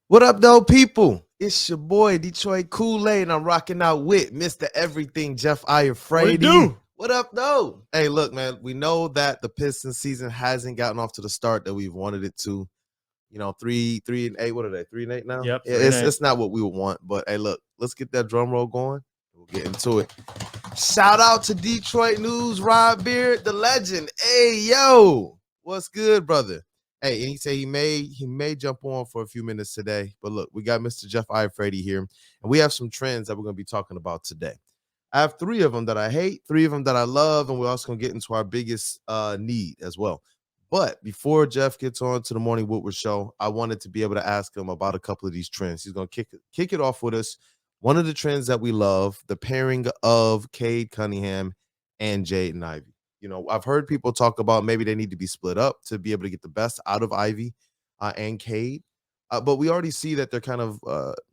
What up, though, people? It's your boy, Detroit Kool-Aid, and I'm rocking out with Mr. Everything, Jeff Iafrate. What up, though? Hey, look, man, we know that the Pistons season hasn't gotten off to the start that we've wanted it to. You know, 3-8. What are they? 3-8 now? Yep. Yeah, it's not what we would want, but hey, look, let's get that drum roll going. We'll get into it. Shout out to Detroit News, Rob Beard, the legend. Hey, yo, what's good, brother? Hey, and he said he may jump on for a few minutes today. But look, we got Mr. Jeff Iafrate here, and we have some trends that we're going to be talking about today. I have 3 of them that I hate, 3 of them that I love, and we're also going to get into our biggest need as well. But before Jeff gets on to the Morning Woodward show, I wanted to be able to ask him about a couple of these trends. He's going to kick it off with us. One of the trends that we love, the pairing of Cade Cunningham and Jaden Ivey. You know, I've heard people talk about maybe they need to be split up to be able to get the best out of Ivey and Cade. But we already see that they're kind of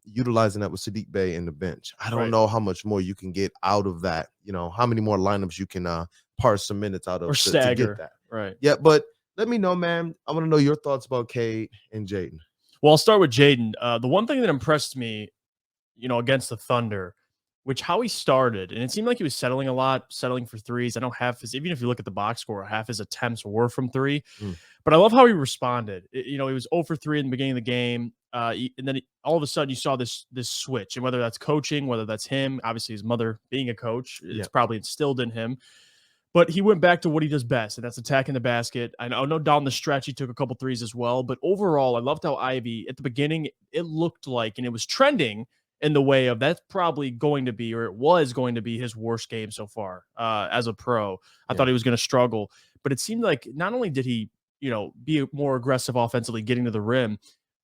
utilizing that with Saddiq Bey in the bench. I don't know how much more you can get out of that. You know, how many more lineups you can parse some minutes out of or to stagger. Get that. Right. Yeah, but let me know, man. I want to know your thoughts about Cade and Jaden. Well, I'll start with Jaden. The one thing that impressed me, you know, against the Thunder, which how he started, and it seemed like he was settling for threes. I know even if you look at the box score, half his attempts were from 3. But I love how he responded. He was 0 for 3 in the beginning of the game. And then all of a sudden you saw this switch. And whether that's coaching, whether that's him, obviously his mother being a coach, it's probably instilled in him. But he went back to what he does best, and that's attacking the basket. I know down the stretch he took a couple threes as well. But overall, I loved how Ivey, at the beginning, it looked like, and it was trending in the way of that's probably going to be, or it was going to be, his worst game so far as a pro. I thought he was going to struggle. But it seemed like not only did he, be more aggressive offensively getting to the rim,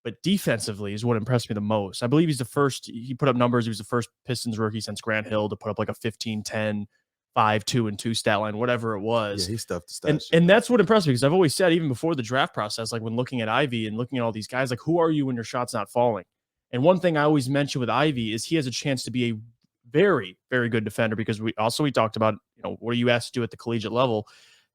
but defensively is what impressed me the most. I believe he's the first, he put up numbers, he was the first Pistons rookie since Grant Hill to put up like a 15-10, 5-2-2 stat line, whatever it was. Yeah, he stuffed the stats. And that's what impressed me, because I've always said, even before the draft process, like when looking at Ivey and looking at all these guys, like, who are you when your shot's not falling? And one thing I always mention with Ivey is he has a chance to be a very, very good defender, because we talked about, what are you asked to do at the collegiate level?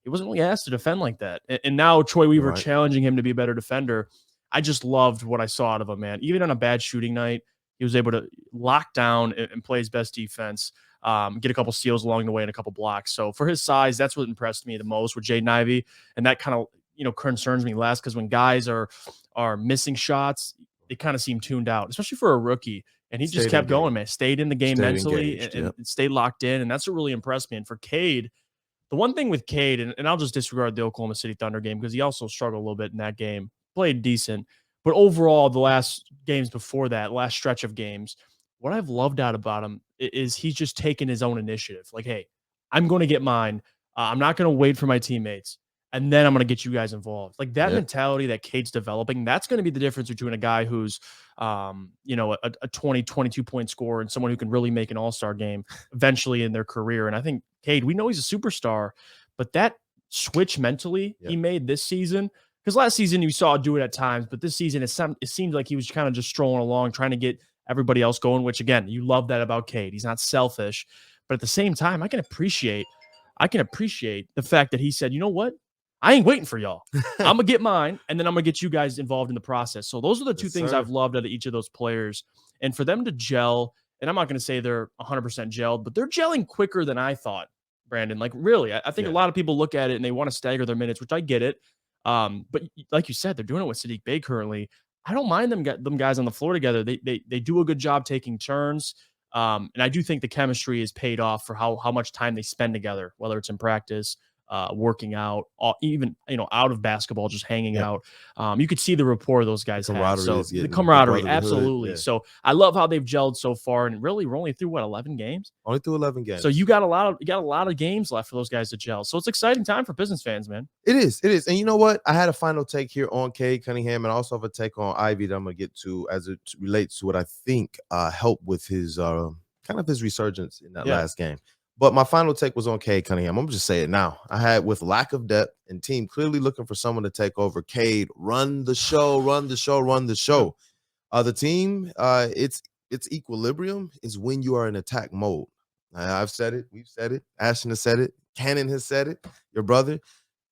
He wasn't really asked to defend like that. And now Troy Weaver challenging him to be a better defender. I just loved what I saw out of him, man. Even on a bad shooting night, he was able to lock down and play his best defense, get a couple steals along the way and a couple blocks. So for his size, that's what impressed me the most with Jaden Ivey. And that kind of, concerns me less, because when guys are missing shots, they kind of seem tuned out, especially for a rookie. And he just kept going, man. Stayed in the game mentally and stayed locked in. And that's what really impressed me. And for Cade, the one thing with Cade, and I'll just disregard the Oklahoma City Thunder game, because he also struggled a little bit in that game, played decent. But overall, the last games before that, last stretch of games, what I've loved out about him is he's just taken his own initiative. Like, hey, I'm going to get mine. I'm not going to wait for my teammates. And then I'm going to get you guys involved. Like that mentality that Cade's developing, that's going to be the difference between a guy who's, a 20, 22-point scorer and someone who can really make an all-star game eventually in their career. And I think Cade, we know he's a superstar, but that switch mentally he made this season, because last season you saw do it at times, but this season it seemed like he was kind of just strolling along, trying to get everybody else going, which again, you love that about Cade. He's not selfish, but at the same time, I can appreciate the fact that he said, you know what? I ain't waiting for y'all. I'm going to get mine, and then I'm going to get you guys involved in the process. So those are the two things I've loved out of each of those players. And for them to gel, and I'm not going to say they're 100% gelled, but they're gelling quicker than I thought, Brandon. Like, really, I think a lot of people look at it and they want to stagger their minutes, which I get it. But like you said, they're doing it with Saddiq Bey currently. I don't mind them guys on the floor together. They do a good job taking turns. And I do think the chemistry is paid off for how much time they spend together, whether it's in practice, working out, even out of basketball, just hanging out. You could see the rapport those guys have. So the camaraderie, absolutely. So I love how they've gelled so far. And really, we're only through 11 games. Only through 11 games. So you got a lot of games left for those guys to gel. So it's exciting time for Pistons fans, man. It is. And you know what? I had a final take here on Cade Cunningham, and I also have a take on Ivey that I'm gonna get to as it relates to what I think helped with his kind of his resurgence in that last game. But my final take was on Cade Cunningham. I'm going to just say it now. I had, with lack of depth and team clearly looking for someone to take over, Cade, run the show. The team, its equilibrium is when you are in attack mode. I've said it. We've said it. Ashton has said it. Cannon has said it. Your brother.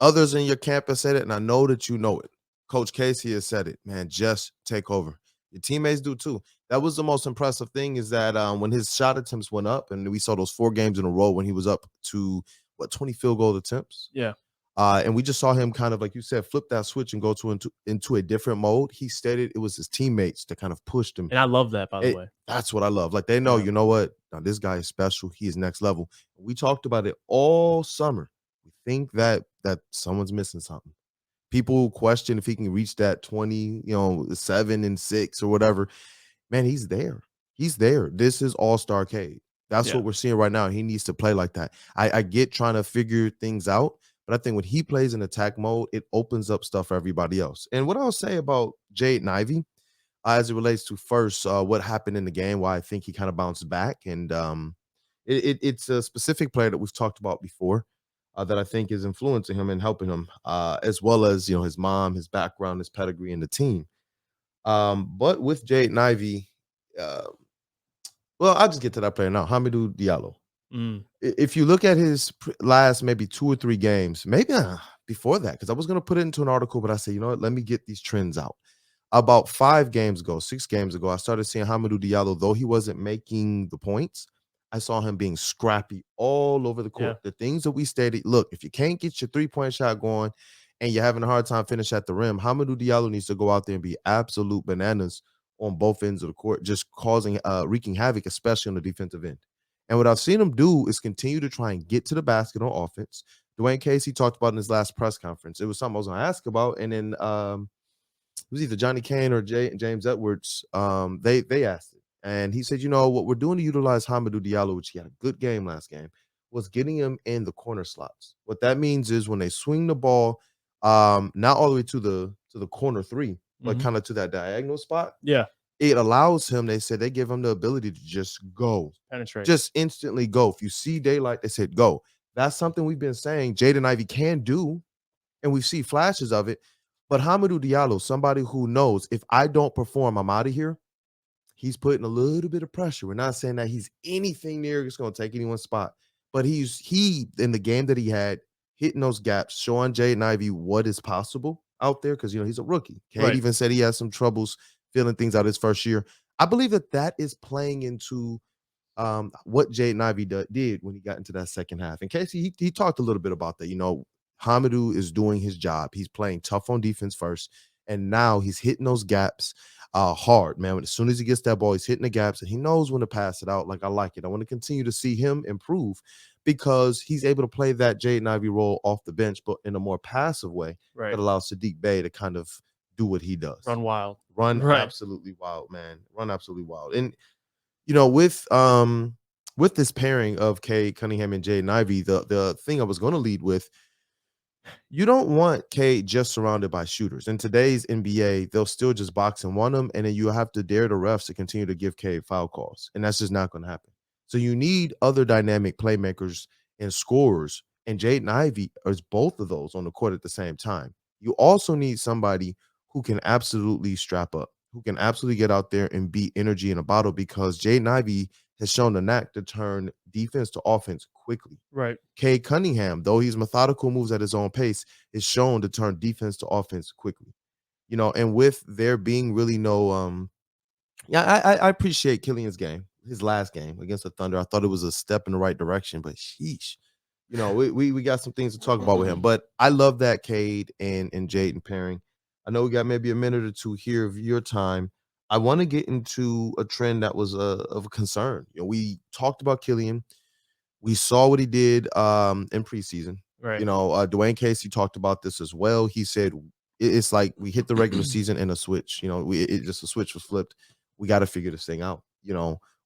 Others in your camp have said it, and I know that you know it. Coach Casey has said it. Man, just take over. Your teammates do too. That was the most impressive thing is that when his shot attempts went up, and we saw those 4 games in a row when he was up to 20 field goal attempts. Yeah. And we just saw him kind of, like you said, flip that switch and go into a different mode. He stated it was his teammates that kind of pushed him. And I love that, by the way. That's what I love. Like, they know, Yeah. you know what? Now, this guy is special. He is next level. We talked about it all summer. We think that someone's missing something. People question if he can reach that 20, 7 and 6 or whatever. Man, he's there. He's there. This is all-star Cade. That's what we're seeing right now. He needs to play like that. I get trying to figure things out, but I think when he plays in attack mode, it opens up stuff for everybody else. And what I'll say about Cade and Ivey, as it relates to first what happened in the game, why I think he kind of bounced back. And it's a specific player that we've talked about before that I think is influencing him and helping him, as well as, his mom, his background, his pedigree, and the team. But with Cade and Ivey, well, I'll just get to that player now. Hamidou Diallo. If you look at his last maybe 2 or 3 games, maybe before that, because I was going to put it into an article, but I said, you know what, let me get these trends out. About 5 games ago, 6 games ago, I started seeing Hamidou Diallo, though he wasn't making the points, I saw him being scrappy all over the court. The things that we stated, look, if you can't get your 3-point shot going and you're having a hard time finish at the rim, Hamidou Diallo needs to go out there and be absolute bananas on both ends of the court, just causing, wreaking havoc, especially on the defensive end. And what I've seen him do is continue to try and get to the basket on offense. Dwayne Casey talked about in his last press conference. It was something I was going to ask about, and then it was either Johnny Kane or James Edwards. They asked it, and he said, what we're doing to utilize Hamidou Diallo, which he had a good game last game, was getting him in the corner slots. What that means is when they swing the ball, not all the way to the corner 3, but kind of to that diagonal spot. Yeah. It allows him, they said, they give him the ability to just go. Penetrate. Just instantly go. If you see daylight, they said go. That's something we've been saying Jaden Ivey can do, and we see flashes of it. But Hamidou Diallo, somebody who knows if I don't perform, I'm out of here. He's putting a little bit of pressure. We're not saying that he's anything near it's going to take anyone's spot. But he, in the game that he had, hitting those gaps, showing Jaden Ivey what is possible out there, because, he's a rookie. Cade even said he has some troubles feeling things out his first year. I believe that is playing into what Jaden Ivey did when he got into that second half. In case he talked a little bit about that. Hamidou is doing his job. He's playing tough on defense first, and now he's hitting those gaps hard, man. As soon as he gets that ball, he's hitting the gaps, and he knows when to pass it out. Like, I like it. I want to continue to see him improve because he's able to play that Jaden Ivey role off the bench, but in a more passive way that allows Saddiq Bey to kind of do what he does. Run wild. Run absolutely wild, man. Run absolutely wild. And, with this pairing of Cade, Cunningham, and Jaden Ivey, the thing I was going to lead with, you don't want Cade just surrounded by shooters. In today's NBA, they'll still just box and want him, and then you have to dare the refs to continue to give Cade foul calls, and that's just not going to happen. So you need other dynamic playmakers and scorers, and Jaden Ivey is both of those on the court at the same time. You also need somebody who can absolutely strap up, who can absolutely get out there and beat energy in a bottle, because Jaden Ivey has shown the knack to turn defense to offense quickly. Cade Cunningham, though he's methodical, moves at his own pace, is shown to turn defense to offense quickly. And with there being really no I appreciate Killian's game, his last game against the Thunder. I thought it was a step in the right direction, but sheesh. We got some things to talk about with him. But I love that Cade and Jaden pairing. I know we got maybe a minute or two here of your time. I want to get into a trend that was of a concern. We talked about Killian. We saw what he did in preseason. Dwayne Casey talked about this as well. He said it's like we hit the regular season and a switch. Just a switch was flipped. We got to figure this thing out.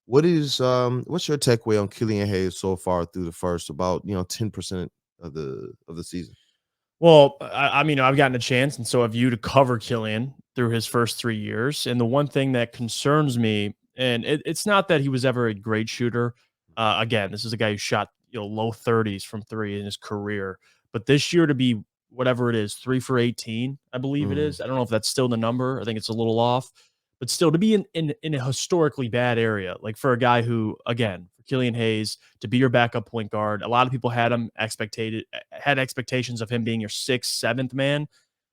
What's your takeaway on Killian Hayes so far through the first about 10% of the season? Well, I mean, I've gotten a chance, and so have you, to cover Killian through his first 3 years. And the one thing that concerns me, and it's not that he was ever a great shooter. Again, this is a guy who shot low 30s from 3 in his career. But this year to be whatever it is, 3 for 18, I believe it is. I don't know if that's still the number. I think it's a little off. But still, to be in a historically bad area, like for a guy who, again, for Killian Hayes, to be your backup point guard, a lot of people had expectations of him being your 6th, 7th man.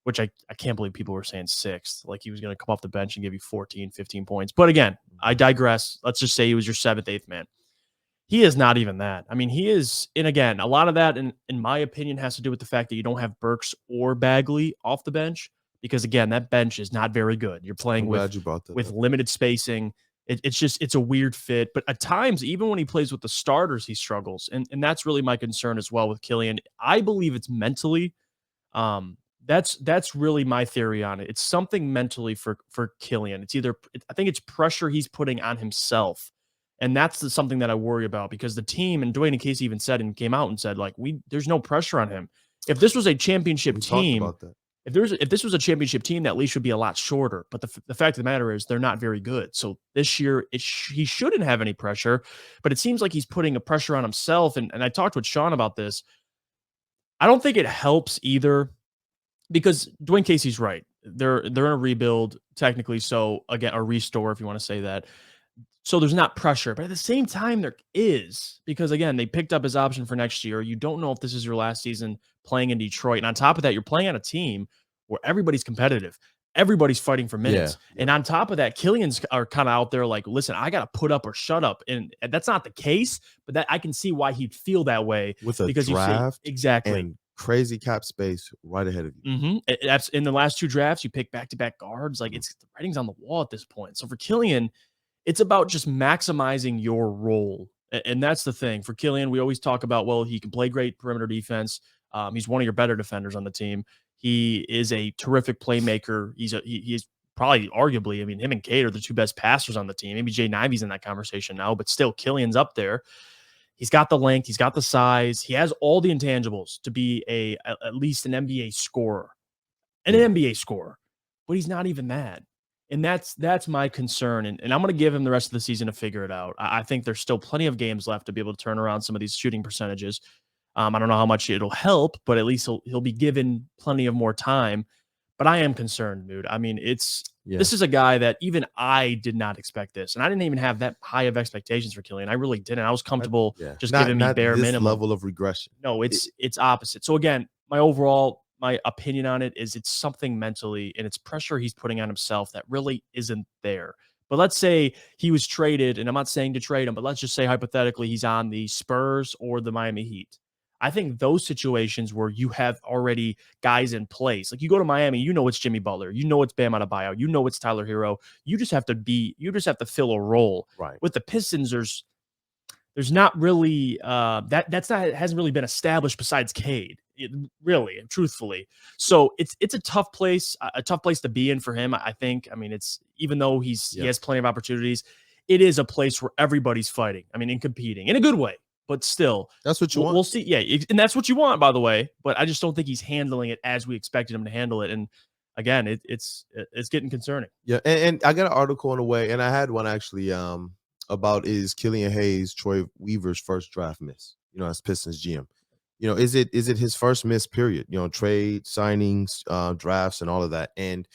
which I can't believe people were saying 6th, like he was going to come off the bench and give you 14, 15 points. But again, I digress. Let's just say he was your 7th, 8th man. He is not even that. I mean, he is, and again, a lot of that, in my opinion, has to do with the fact that you don't have Burks or Bagley off the bench, because again, that bench is not very good. You're playing with limited spacing. It's a weird fit. But at times, even when he plays with the starters, he struggles. And that's really my concern as well with Killian. I believe it's mentally. That's really my theory on it. It's something mentally for Killian. I think it's pressure he's putting on himself. And that's something that I worry about, because the team, and Dwayne and Casey even said and came out and said, like, there's no pressure on him. If this was a championship team, if this was a championship team, that leash would be a lot shorter. But the fact of the matter is they're not very good. So this year he shouldn't have any pressure, but it seems like he's putting a pressure on himself. And I talked with Sean about this. I don't think it helps either, because Dwayne Casey's right. They're in a rebuild technically. So again, a restore, if you want to say that. So there's not pressure, but at the same time there is, because again, they picked up his option for next year. You don't know if this is your last season playing in Detroit. And on top of that, you're playing on a team where everybody's competitive. Everybody's fighting for minutes. Yeah. And on top of that, Killian's are kind of out there like, listen, I got to put up or shut up. And that's not the case, but that I can see why he'd feel that way. With a draft exactly. And crazy cap space right ahead of you. Mm-hmm. In the last 2 drafts, you pick back-to-back guards. Like, it's the writing's on the wall at this point. So for Killian, it's about just maximizing your role. And that's the thing. For Killian, we always talk about, well, he can play great perimeter defense. He's one of your better defenders on the team. He is a terrific playmaker. He's probably, arguably, I mean, him and Cade are the 2 best passers on the team. Maybe Jaden Ivey's in that conversation now, but still, Killian's up there. He's got the length. He's got the size. He has all the intangibles to be at least an NBA scorer. An NBA scorer. But he's not even that. And that's my concern. And I'm going to give him the rest of the season to figure it out. I think there's still plenty of games left to be able to turn around some of these shooting percentages. I don't know how much it'll help, but at least he'll be given plenty of more time. But I am concerned, dude. I mean, this is a guy that even I did not expect this. And I didn't even have that high of expectations for Killian. I really didn't. I was comfortable just giving me bare minimum. Level of regression. No, it's opposite. So again, my opinion on it is it's something mentally, and it's pressure he's putting on himself that really isn't there. But let's say he was traded, and I'm not saying to trade him, but let's just say hypothetically he's on the Spurs or the Miami Heat. I think those situations where you have already guys in place, like you go to Miami, you know it's Jimmy Butler, you know it's Bam Adebayo, you know it's Tyler Hero. You just have to fill a role. Right. With the Pistons, there's not really hasn't really been established besides Cade. Really, truthfully. So it's a tough place to be in for him. I think. I mean, it's, even though he has plenty of opportunities, it is a place where everybody's fighting. I mean, and competing in a good way, but still, that's what you want. We'll see. Yeah, and that's what you want, by the way. But I just don't think he's handling it as we expected him to handle it. And again, it's getting concerning. Yeah, and I got an article on the way, and I had one actually about is Killian Hayes, Troy Weaver's first draft miss. As Pistons GM. Is it his first miss period? Trade, signings, drafts, and all of that. And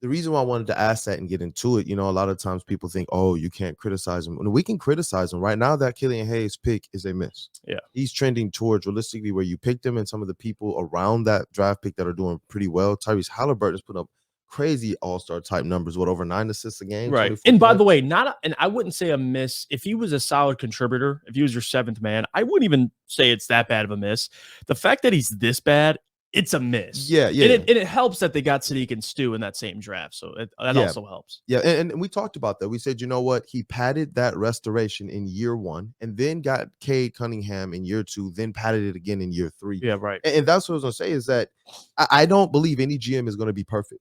the reason why I wanted to ask that and get into it, a lot of times people think, oh, you can't criticize him. We can criticize him. Right now, that Killian Hayes pick is a miss. Yeah. He's trending towards realistically where you picked him, and some of the people around that draft pick that are doing pretty well. Tyrese Halliburton's put up crazy all-star type numbers, over 9 assists a game. Right. And by the way, and I wouldn't say a miss. If he was a solid contributor, if he was your 7th man, I wouldn't even say it's that bad of a miss. The fact that he's this bad, it's a miss. Yeah. And it helps that they got Saddiq and Stu in that same draft. So that also helps. Yeah. And we talked about that. We said, you know what? He padded that restoration in year 1 and then got Cade Cunningham in year 2, then padded it again in year 3. Yeah, right. And that's what I was going to say is that I don't believe any GM is going to be perfect.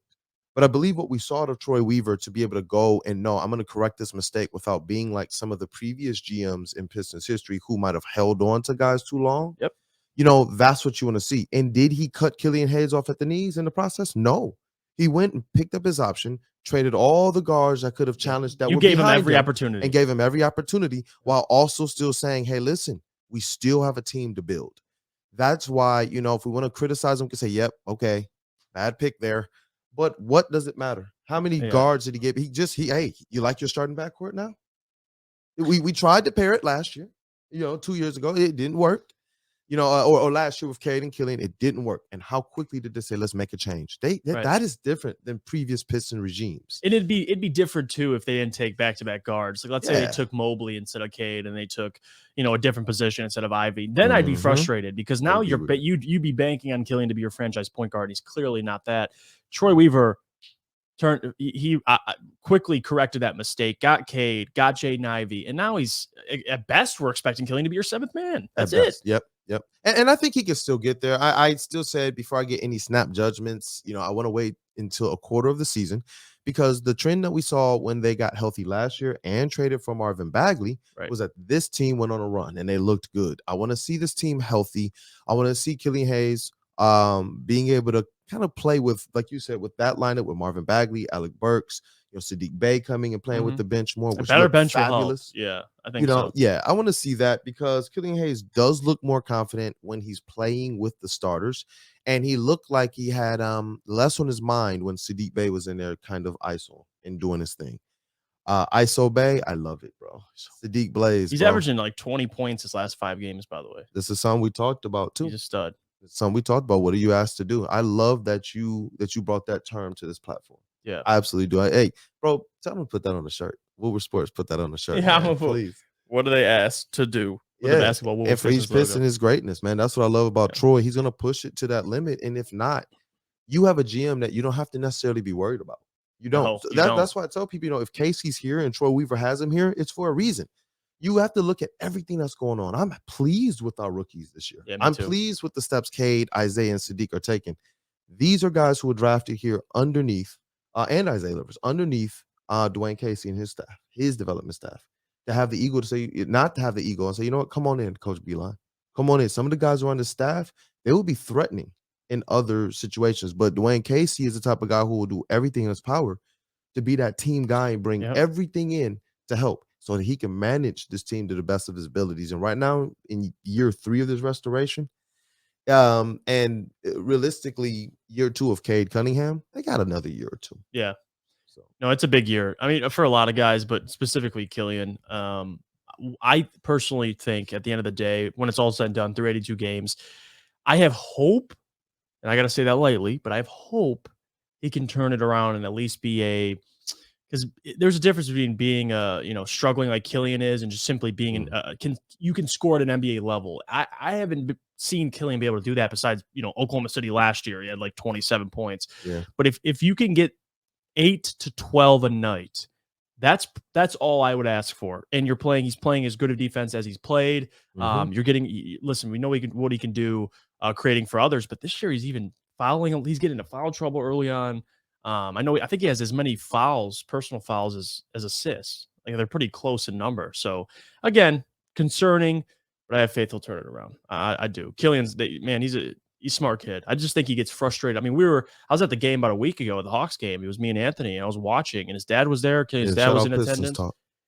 But I believe what we saw to Troy Weaver to be able to go and no, I'm going to correct this mistake without being like some of the previous GMs in Pistons history who might have held on to guys too long. Yep. That's what you want to see. And did he cut Killian Hayes off at the knees in the process? No. He went and picked up his option, traded all the guards that could have challenged that. You gave him every opportunity. And gave him every opportunity while also still saying, hey, listen, we still have a team to build. That's why, if we want to criticize him, we can say, yep, okay, bad pick there. But what does it matter? How many guards did he give? Hey, you like your starting backcourt now? We tried to pair it last year, 2 years ago. It didn't work. or last year with Cade and Killian, it didn't work. And how quickly did they say, let's make a change? That is different than previous Piston regimes. And it'd be different too if they didn't take back-to-back guards. Like, let's say they took Mobley instead of Cade, and they took, a different position instead of Ivey. Then I'd be frustrated because now you'd be banking on Killian to be your franchise point guard. He's clearly not that. Troy Weaver he quickly corrected that mistake, got Cade, got Jaden Ivey, and now he's, at best, we're expecting Killian to be your 7th man. That's it. Yep. And I think he can still get there. I still said, before I get any snap judgments, I want to wait until a quarter of the season, because the trend that we saw when they got healthy last year and traded for Marvin Bagley was that this team went on a run and they looked good. I want to see this team healthy. I want to see Killian Hayes being able to kind of play with, like you said, with that lineup with Marvin Bagley, Alec Burks, Saddiq Bey coming and playing with the bench more, which better bench fabulous. Yeah, I think so. Yeah, I want to see that, because Killian Hayes does look more confident when he's playing with the starters, and he looked like he had less on his mind when Saddiq Bey was in there, kind of ISO and doing his thing. ISO Bey, I love it, bro. Saddiq Blaze, he's averaging like 20 points his last 5 games, by the way. This is something we talked about too. He's a stud. Something we talked about. What are you asked to do? I love that you brought that term to this platform. Yeah, I absolutely do. Hey, bro, tell them to put that on the shirt. Woodward Sports, put that on the shirt. Yeah, man, please. What do they ask to do with the basketball? Woodward and for each Piston is greatness, man. That's what I love about Troy. He's gonna push it to that limit, and if not, you have a GM that you don't have to necessarily be worried about. You don't. No, that's why I tell people, if Casey's here and Troy Weaver has him here, it's for a reason. You have to look at everything that's going on. I'm pleased with our rookies this year. Yeah, I'm pleased with the steps Cade, Isaiah, and Saddiq are taking. These are guys who were drafted here underneath, and Isaiah Livers, underneath Dwayne Casey and his staff, his development staff, to have the ego to say, not to have the ego and say, you know what, come on in, Coach Beeline. Come on in. Some of the guys who are on the staff, they will be threatening in other situations. But Dwayne Casey is the type of guy who will do everything in his power to be that team guy and bring everything in to help, so that he can manage this team to the best of his abilities. And right now, in year 3 of this restoration, and realistically, year 2 of Cade Cunningham, they got another year or 2. Yeah. So no, it's a big year. I mean, for a lot of guys, but specifically Killian. I personally think at the end of the day, when it's all said and done, through 82 games, I have hope, and I got to say that lightly, but I have hope he can turn it around and at least be because there's a difference between being struggling like Killian is and just simply being you can score at an NBA level. I haven't seen Killian be able to do that besides Oklahoma City last year. He had like 27 points. Yeah. But if you can get 8 to 12 a night, that's all I would ask for. And he's playing as good a defense as he's played. You're getting, listen, we know what he can do creating for others, but this year he's even fouling. He's getting into foul trouble early on. I think he has as many personal fouls as assists. Like, they're pretty close in number. So again, concerning, but I have faith he'll turn it around. I do. Killian's he's a smart kid. I just think he gets frustrated. I mean, I was at the game about a week ago, the Hawks game. It was me and Anthony, and I was watching, and his dad was there. His dad was in attendance.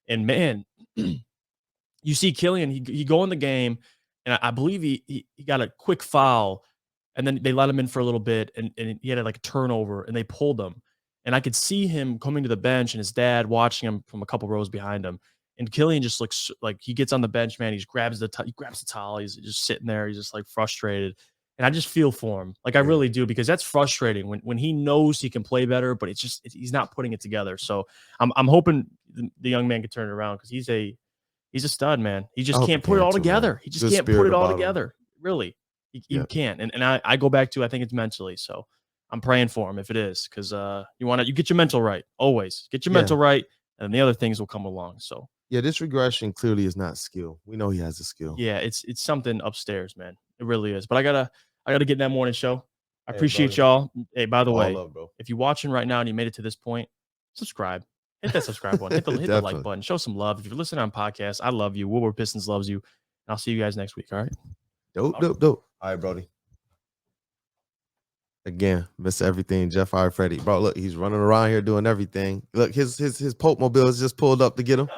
And man, you see Killian, he go in the game, and I believe he got a quick foul. And then they let him in for a little bit, and he had like a turnover, and they pulled him. And I could see him coming to the bench and his dad watching him from a couple rows behind him. And Killian just looks like he gets on the bench, man. He grabs the towel. He's just sitting there. He's just like frustrated. And I just feel for him. Like, I really do, because that's frustrating when he knows he can play better, but he's not putting it together. So I'm hoping the young man can turn it around, because he's a stud, man. He just can't put it all together. He just can't put it all together. Really. You can't. And I go back to, I think it's mentally. So I'm praying for him if it is, because you get your mental right. Always get your mental right, and the other things will come along. So yeah, this regression clearly is not skill. We know he has a skill. Yeah, it's something upstairs, man. It really is. But I gotta get in that morning show. I appreciate y'all. Hey, by the way, if you're watching right now and you made it to this point, subscribe. Hit that subscribe button. Hit the like button. Show some love. If you're listening on podcast, I love you. Woodward Pistons loves you. And I'll see you guys next week. All right. Dope. All right, Brody. Again, miss everything, Jeff Iafrate. Bro, look, he's running around here doing everything. Look, his Pope Mobile is just pulled up to get him.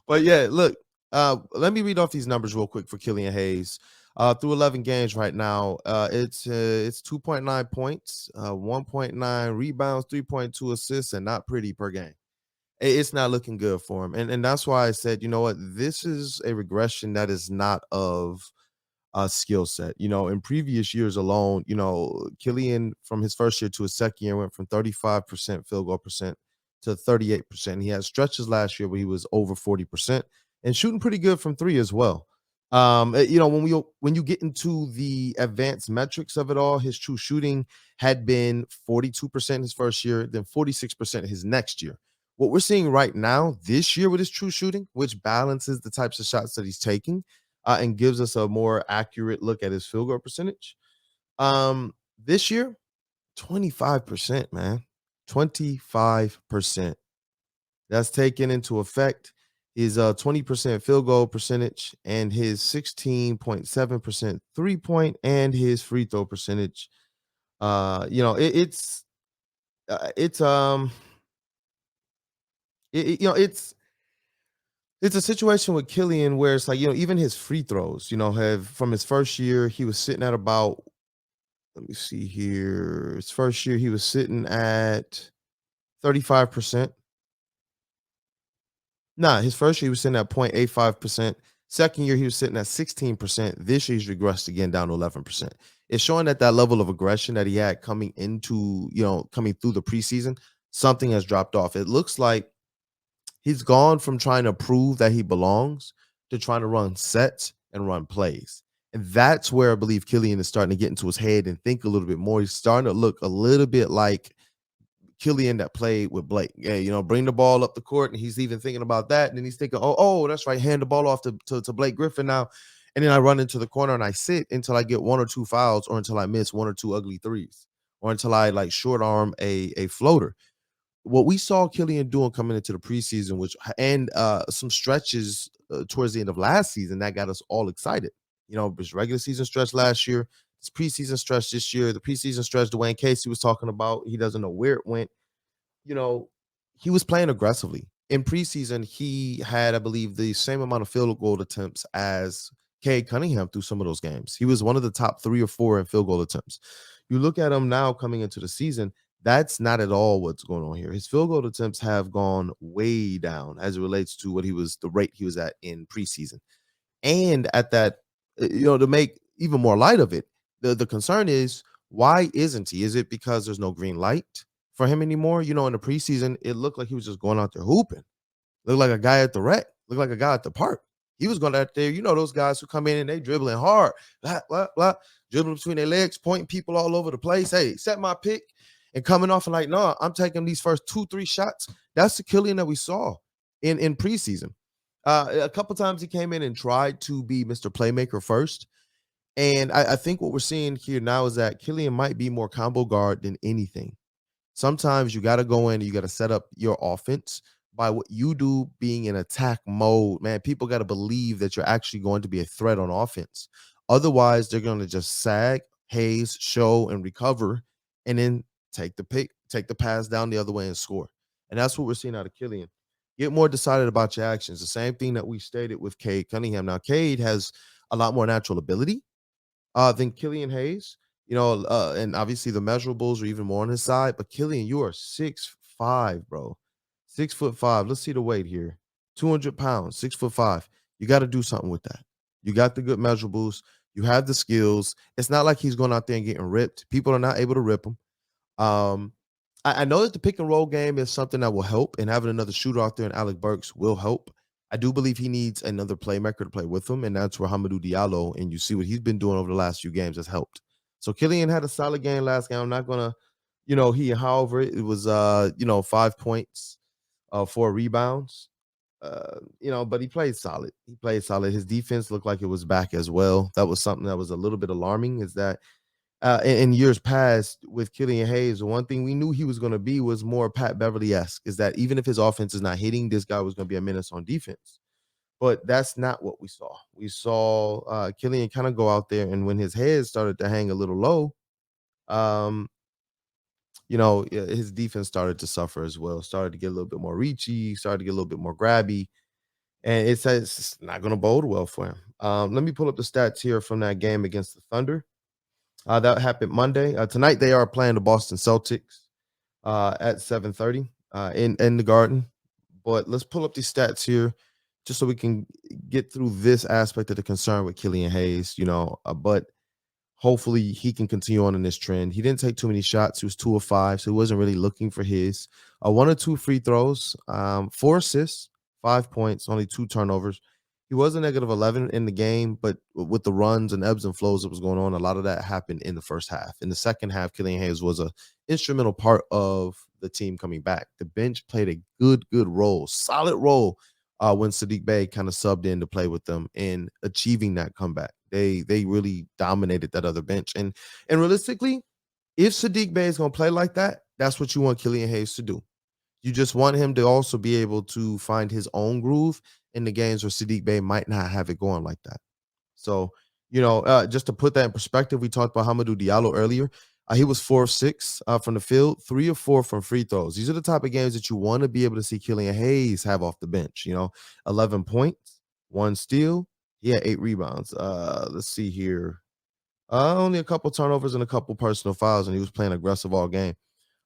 But yeah, look, let me read off these numbers real quick for Killian Hayes. Through 11 games right now, it's 2.9 points, 1.9 rebounds, 3.2 assists, and not pretty per game. It's not looking good for him. And that's why I said, you know what, this is a regression that is not of a skill set. In previous years alone, Killian from his first year to his second year went from 35% field goal percent to 38%. He had stretches last year where he was over 40% and shooting pretty good from three as well. When you get into the advanced metrics of it all, his true shooting had been 42% his first year, then 46% his next year. What we're seeing right now this year with his true shooting, which balances the types of shots that he's taking, and gives us a more accurate look at his field goal percentage. This year, 25%, man. 25%. That's taken into effect his 20% field goal percentage and his 16.7% 3-point and his free throw percentage. It's a situation with Killian where it's like, even his free throws, have from his first year, he was sitting at about, let me see here. His first year, he was sitting at 35%. Nah, his first year, he was sitting at 0.85%. Second year, he was sitting at 16%. This year, he's regressed again down to 11%. It's showing that level of aggression that he had coming through the preseason, something has dropped off. It looks like he's gone from trying to prove that he belongs to trying to run sets and run plays. And that's where I believe Killian is starting to get into his head and think a little bit more. He's starting to look a little bit like Killian that played with Blake. Yeah, bring the ball up the court, and he's even thinking about that. And then he's thinking, oh, that's right, hand the ball off to Blake Griffin now. And then I run into the corner and I sit until I get one or two fouls or until I miss one or two ugly threes or until I like short arm a floater. What we saw Killian doing coming into the preseason, and some stretches towards the end of last season that got us all excited. His regular season stretch last year, his preseason stretch this year, the preseason stretch Dwayne Casey was talking about. He doesn't know where it went. He was playing aggressively. In preseason, he had, I believe, the same amount of field goal attempts as Cade Cunningham through some of those games. He was one of the top 3 or 4 in field goal attempts. You look at him now coming into the season, that's not at all what's going on here. His field goal attempts have gone way down as it relates to the rate he was at in preseason. And at that, to make even more light of it, the concern is, why isn't he? Is it because there's no green light for him anymore? In the preseason, it looked like he was just going out there hooping. Looked like a guy at the rec. Looked like a guy at the park. He was going out there, those guys who come in and they dribbling hard, blah, blah, blah, dribbling between their legs, pointing people all over the place. Hey, set my pick. And coming off and like, no, I'm taking these first 2-3 shots. That's the Killian that we saw in preseason. A couple times he came in and tried to be Mr. Playmaker first. And I think what we're seeing here now is that Killian might be more combo guard than anything. Sometimes you got to go in and you got to set up your offense by what you do being in attack mode. Man, people got to believe that you're actually going to be a threat on offense. Otherwise, they're going to just sag, haze, show, and recover, and then take the pass down the other way and score. And that's what we're seeing out of Killian. Get more decided about your actions. The same thing that we stated with Cade Cunningham. Now, Cade has a lot more natural ability than Killian Hayes. And obviously the measurables are even more on his side. But Killian, you are 6'5", bro. 6'5". Let's see the weight here. 200 pounds, 6'5". You got to do something with that. You got the good measurables. You have the skills. It's not like he's going out there and getting ripped. People are not able to rip him. I know that the pick and roll game is something that will help, and having another shooter out there in Alec Burks will help. I do believe he needs another playmaker to play with him, and that's where Hamidou Diallo, and you see what he's been doing over the last few games, has helped. So Killian had a solid game last game. I'm not gonna, however, it was 5 points, 4 rebounds. But he played solid. His defense looked like it was back as well. That was something that was a little bit alarming, is that in years past with Killian Hayes, the one thing we knew he was going to be was more Pat Beverly-esque, is that even if his offense is not hitting, this guy was going to be a menace on defense. But that's not what we saw. We saw Killian kind of go out there, and when his head started to hang a little low, his defense started to suffer as well. Started to get a little bit more reachy, started to get a little bit more grabby, and it says it's not going to bode well for him. Let me pull up the stats here from that game against the Thunder. That happened Monday. Tonight they are playing the Boston Celtics at 7:30 in the Garden. But let's pull up these stats here just so we can get through this aspect of the concern with Killian Hayes, but hopefully he can continue on in this trend. He didn't take too many shots. He was 2 of 5, so he wasn't really looking for his. 1 or 2 free throws, 4 assists, 5 points, only 2 turnovers. He was a negative 11 in the game, but with the runs and ebbs and flows that was going on, a lot of that happened in the first half. In the second half, Killian Hayes was a instrumental part of the team coming back. The bench played a good role, solid role when Saddiq Bey kind of subbed in to play with them in achieving that comeback. They really dominated that other bench. And realistically, if Saddiq Bey is going to play like that, that's what you want Killian Hayes to do. You just want him to also be able to find his own groove in the games where Saddiq Bey might not have it going like that. So, just to put that in perspective, we talked about Hamidou Diallo earlier. He was 4 of 6 from the field, 3 of 4 from free throws. These are the type of games that you want to be able to see Killian Hayes have off the bench. 11 points, 1 steal. He had 8 rebounds. Let's see here. Only a couple turnovers and a couple personal fouls, and he was playing aggressive all game.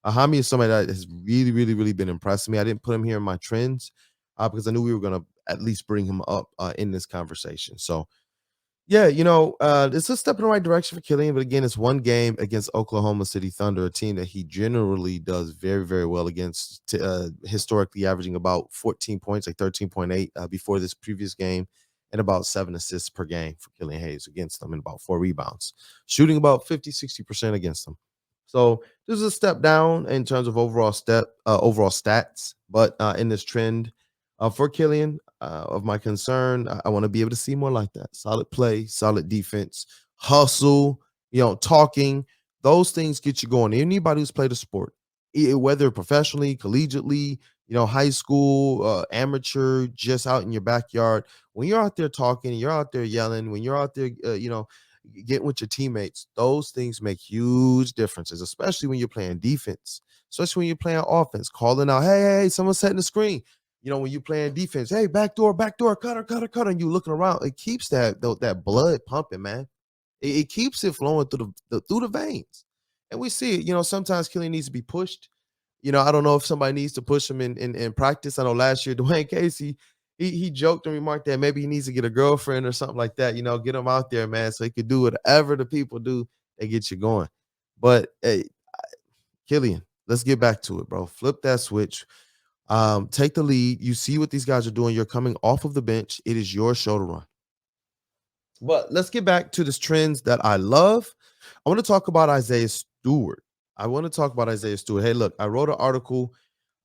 Hami is somebody that has really been impressing me. I didn't put him here in my trends because I knew we were going to at least bring him up in this conversation. So, yeah, it's a step in the right direction for Killian, but again, it's one game against Oklahoma City Thunder, a team that he generally does very well against, historically averaging about 14 points, like 13.8 before this previous game, and about 7 assists per game for Killian Hayes against them, and about 4 rebounds, shooting about 50-60% against them. So this is a step down in terms of overall stats, but in this trend for Killian, of my concern, I want to be able to see more like that. Solid play, solid defense, hustle, talking. Those things get you going. Anybody who's played a sport, whether professionally, collegiately, high school, amateur, just out in your backyard, when you're out there talking, you're out there yelling, when you're out there, getting with your teammates, those things make huge differences, especially when you're playing defense, especially when you're playing offense, calling out, hey, someone's setting the screen. When you're playing defense, hey, backdoor, cutter, and you looking around, it keeps that blood pumping, man. It keeps it flowing through the veins. And we see it, sometimes Killian needs to be pushed. I don't know if somebody needs to push him in practice. I know last year, Dwayne Casey, he joked and remarked that maybe he needs to get a girlfriend or something like that, get him out there, man, so he could do whatever the people do that get you going. But, hey, Killian, let's get back to it, bro. Flip that switch. Take the lead. You see what these guys are doing. You're coming off of the bench. It is your show to run. But let's get back to this trends that I love. I want to talk about Isaiah Stewart. Hey, look, I wrote an article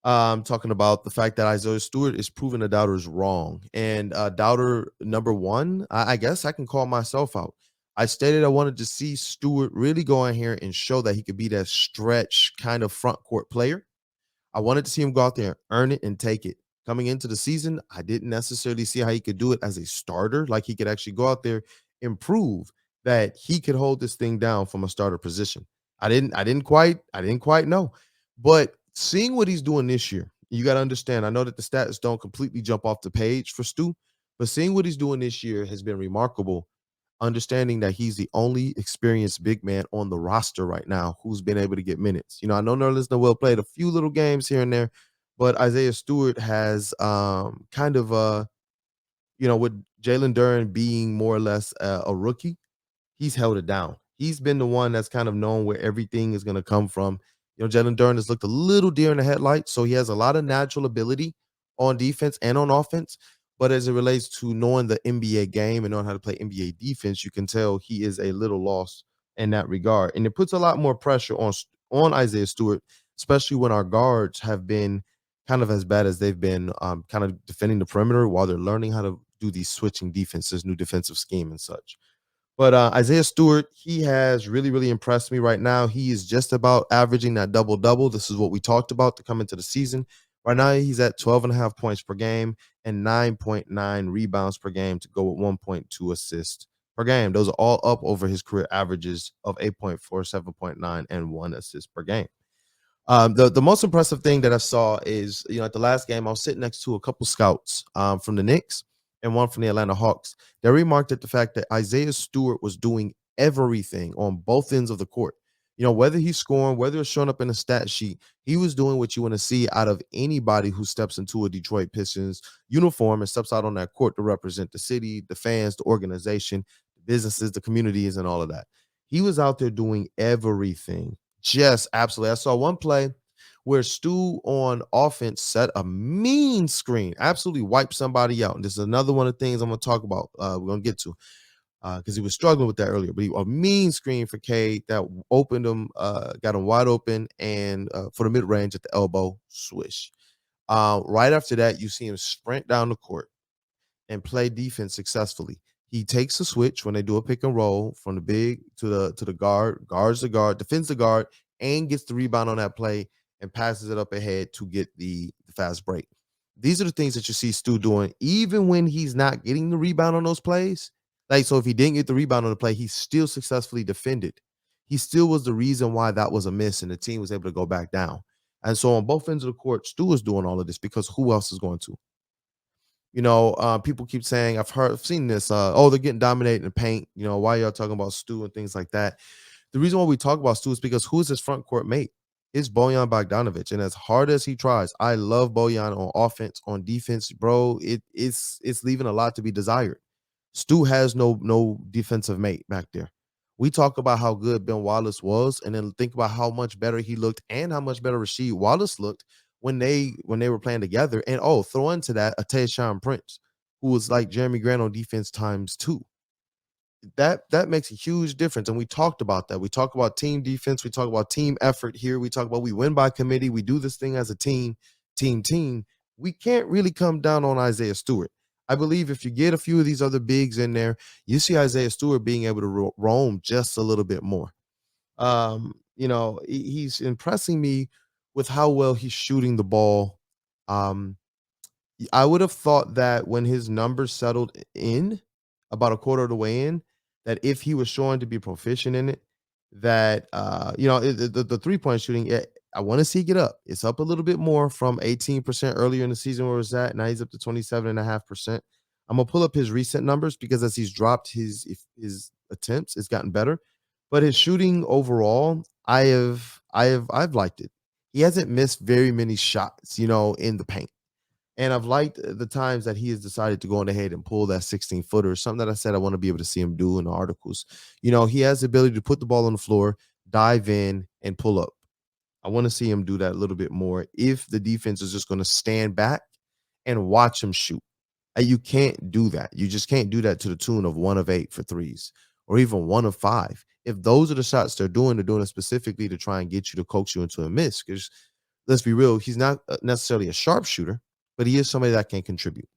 talking about the fact that Isaiah Stewart is proving the doubters wrong. And doubter number 1, I guess I can call myself out. I stated I wanted to see Stewart really go in here and show that he could be that stretch kind of front court player. I wanted to see him go out there and earn it and take it. Coming into the season, I didn't necessarily see how he could do it as a starter, like he could actually go out there and prove that he could hold this thing down from a starter position. I didn't quite know. But seeing what he's doing this year, you got to understand, I know that the stats don't completely jump off the page for Stu, but seeing what he's doing this year has been remarkable. Understanding that he's the only experienced big man on the roster right now who's been able to get minutes. I know Nerlens Noel played a few little games here and there, but Isaiah Stewart has with Jalen Duren being more or less a rookie, he's held it down. He's been the one that's kind of known where everything is going to come from. Jalen Duren has looked a little deer in the headlights, so he has a lot of natural ability on defense and on offense. But as it relates to knowing the NBA game and knowing how to play NBA defense, you can tell he is a little lost in that regard. And it puts a lot more pressure on Isaiah Stewart, especially when our guards have been kind of as bad as they've been kind of defending the perimeter while they're learning how to do these switching defenses, new defensive scheme and such. But Isaiah Stewart, he has really impressed me right now. He is just about averaging that double-double. This is what we talked about to come into the season. Right now, he's at 12.5 points per game and 9.9 rebounds per game to go with 1.2 assists per game. Those are all up over his career averages of 8.4, 7.9, and 1 assist per game. The most impressive thing that I saw is, at the last game, I was sitting next to a couple scouts from the Knicks and one from the Atlanta Hawks. They remarked at the fact that Isaiah Stewart was doing everything on both ends of the court. Whether he's scoring, whether it's showing up in a stat sheet, he was doing what you want to see out of anybody who steps into a Detroit Pistons uniform and steps out on that court to represent the city, the fans, the organization, the businesses, the communities, and all of that. He was out there doing everything. Just absolutely. I saw one play where Stu on offense set a mean screen, absolutely wiped somebody out. And this is another one of the things I'm going to talk about. We're going to get to because he was struggling with that earlier. But a mean screen for Cade that opened him, got him wide open, and for the mid range at the elbow, swish. Right after that, you see him sprint down the court and play defense successfully. He takes a switch when they do a pick and roll from the big to the guard, guards the guard, defends the guard, and gets the rebound on that play and passes it up ahead to get the fast break. These are the things that you see Stu doing, even when he's not getting the rebound on those plays. Like, so if he didn't get the rebound on the play, he still successfully defended. He still was the reason why that was a miss, and the team was able to go back down. And so on both ends of the court, Stu is doing all of this because who else is going to? People keep saying, I've seen this, they're getting dominated in the paint. Why y'all talking about Stu and things like that? The reason why we talk about Stu is because who's his front court mate? It's Bojan Bogdanovic. And as hard as he tries, I love Bojan on offense, on defense, bro. It's leaving a lot to be desired. Stu has no defensive mate back there. We talk about how good Ben Wallace was, and then think about how much better he looked and how much better Rasheed Wallace looked when they were playing together. And throw into that a Tayshaun Prince, who was like Jeremy Grant on defense times 2. That makes a huge difference. And we talked about that. We talk about team defense. We talk about team effort here. We talk about we win by committee. We do this thing as a team. We can't really come down on Isaiah Stewart. I believe if you get a few of these other bigs in there, you see Isaiah Stewart being able to roam just a little bit more. He's impressing me with how well he's shooting the ball. I would have thought that when his numbers settled in about a quarter of the way in, that if he was showing to be proficient in it, that the 3-point shooting, I want to see it get up. It's up a little bit more from 18% earlier in the season where it was at. Now he's up to 27.5%. I'm gonna pull up his recent numbers because as he's dropped his attempts, it's gotten better. But his shooting overall, I've liked it. He hasn't missed very many shots, in the paint. And I've liked the times that he has decided to go on ahead and pull that 16-footer, something that I said I want to be able to see him do in the articles. He has the ability to put the ball on the floor, dive in, and pull up. I want to see him do that a little bit more if the defense is just going to stand back and watch him shoot. You can't do that. You just can't do that to the tune of 1 of 8 for threes or even 1 of 5. If those are the shots they're doing it specifically to try and get you to coax you into a miss. Because let's be real, he's not necessarily a sharpshooter, but he is somebody that can contribute.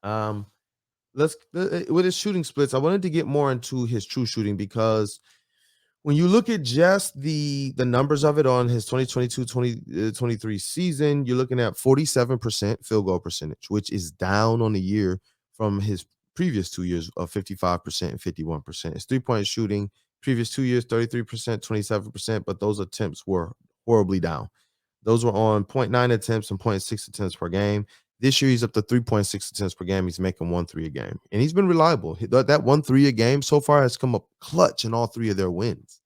With his shooting splits, I wanted to get more into his true shooting because when you look at just the numbers of it on his 2022-23 season, you're looking at 47% field goal percentage, which is down on the year from his previous 2 years of 55% and 51%. His 3-point shooting, previous 2 years, 33%, 27%, but those attempts were horribly down. Those were on 0.9 attempts and 0.6 attempts per game. This year, he's up to 3.6 attempts per game. He's making 1 3 a game. And he's been reliable. That 1 3 a game so far has come up clutch in all 3 of their wins.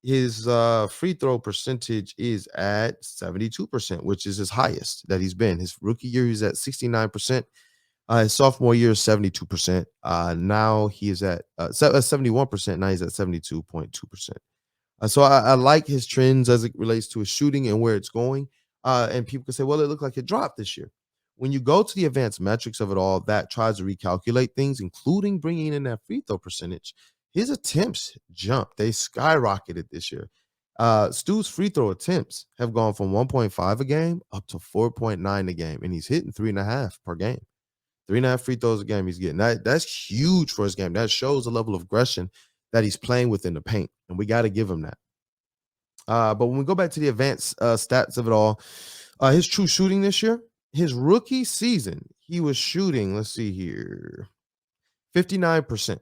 His free throw percentage is at 72%, which is his highest that he's been. His rookie year, he's at 69%. His sophomore year is 72%. Now he is at 71%. Now he's at 72.2%. So I like his trends as it relates to his shooting and where it's going. And people can say, well, it looked like it dropped this year. When you go to the advanced metrics of it all, that tries to recalculate things, including bringing in that free throw percentage, his attempts jumped. They skyrocketed this year. Stu's free throw attempts have gone from 1.5 a game up to 4.9 a game, and he's hitting 3.5 per game. 3.5 free throws a game he's getting. That's huge for his game. That shows the level of aggression that he's playing within the paint, and we got to give him that. But when we go back to the advanced stats of it all, his true shooting this year, his rookie season, he was shooting, let's see here, 59%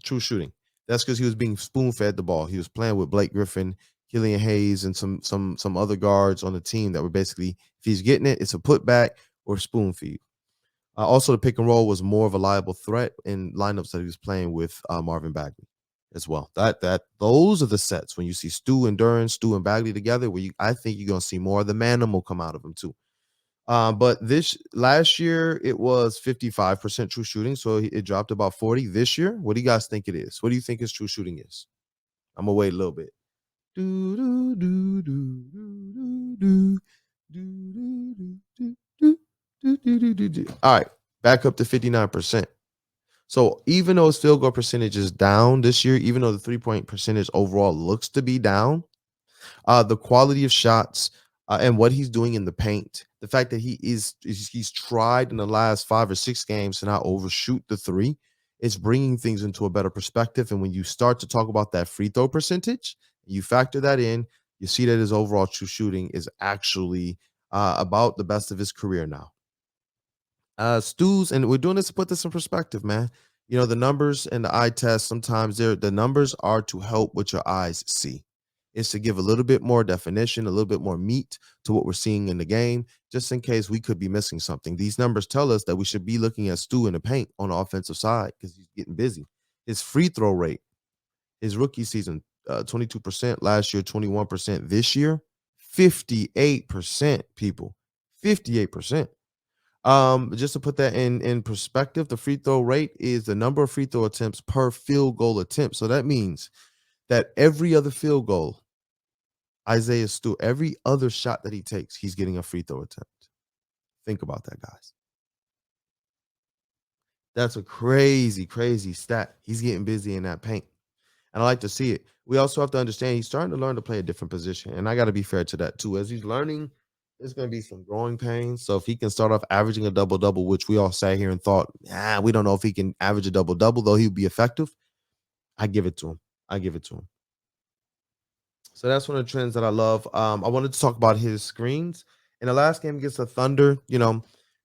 true shooting. That's because he was being spoon-fed the ball. He was playing with Blake Griffin, Killian Hayes, and some other guards on the team that were basically, if he's getting it, it's a putback or spoon feed. Also, the pick and roll was more of a liable threat in lineups that he was playing with Marvin Bagley. as well. Those are the sets when you see Stu and Duran, Stu and Bagley together, where I think you're gonna see more of the manimal come out of them too. But this last year it was 55% true shooting, so it dropped about 40. This year, what do you guys think it is? What do you think his true shooting is? I'm gonna wait a little bit. All right, back up to 59%. So even though his field goal percentage is down this year, even though the 3-point percentage overall looks to be down, the quality of shots and what he's doing in the paint, the fact that he's tried in the last 5 or 6 games to not overshoot the three, is bringing things into a better perspective. And when you start to talk about that free throw percentage, you factor that in, you see that his overall true shooting is actually about the best of his career now. Stu's, and we're doing this to put this in perspective, man. You know, the numbers and the eye test, sometimes the numbers are to help what your eyes see. It's to give a little bit more definition, a little bit more meat to what we're seeing in the game, just in case we could be missing something. These numbers tell us that we should be looking at Stu in the paint on the offensive side because he's getting busy. His free throw rate, his rookie season, 22%, last year, 21%, this year, 58%, people. 58%. Just to put that in perspective, the free throw rate is the number of free throw attempts per field goal attempt. So that means that every other field goal, Isaiah Stewart, every other shot that he takes, he's getting a free throw attempt. Think about that, guys. That's a crazy, crazy stat. He's getting busy in that paint. And I like to see it. We also have to understand he's starting to learn to play a different position. And I got to be fair to that too. As he's learning, there's going to be some growing pains. So if he can start off averaging a double-double, which we all sat here and thought, we don't know if he can average a double-double, though he would be effective, I give it to him. I give it to him. So that's one of the trends that I love. I wanted to talk about his screens. In the last game against the Thunder, you know,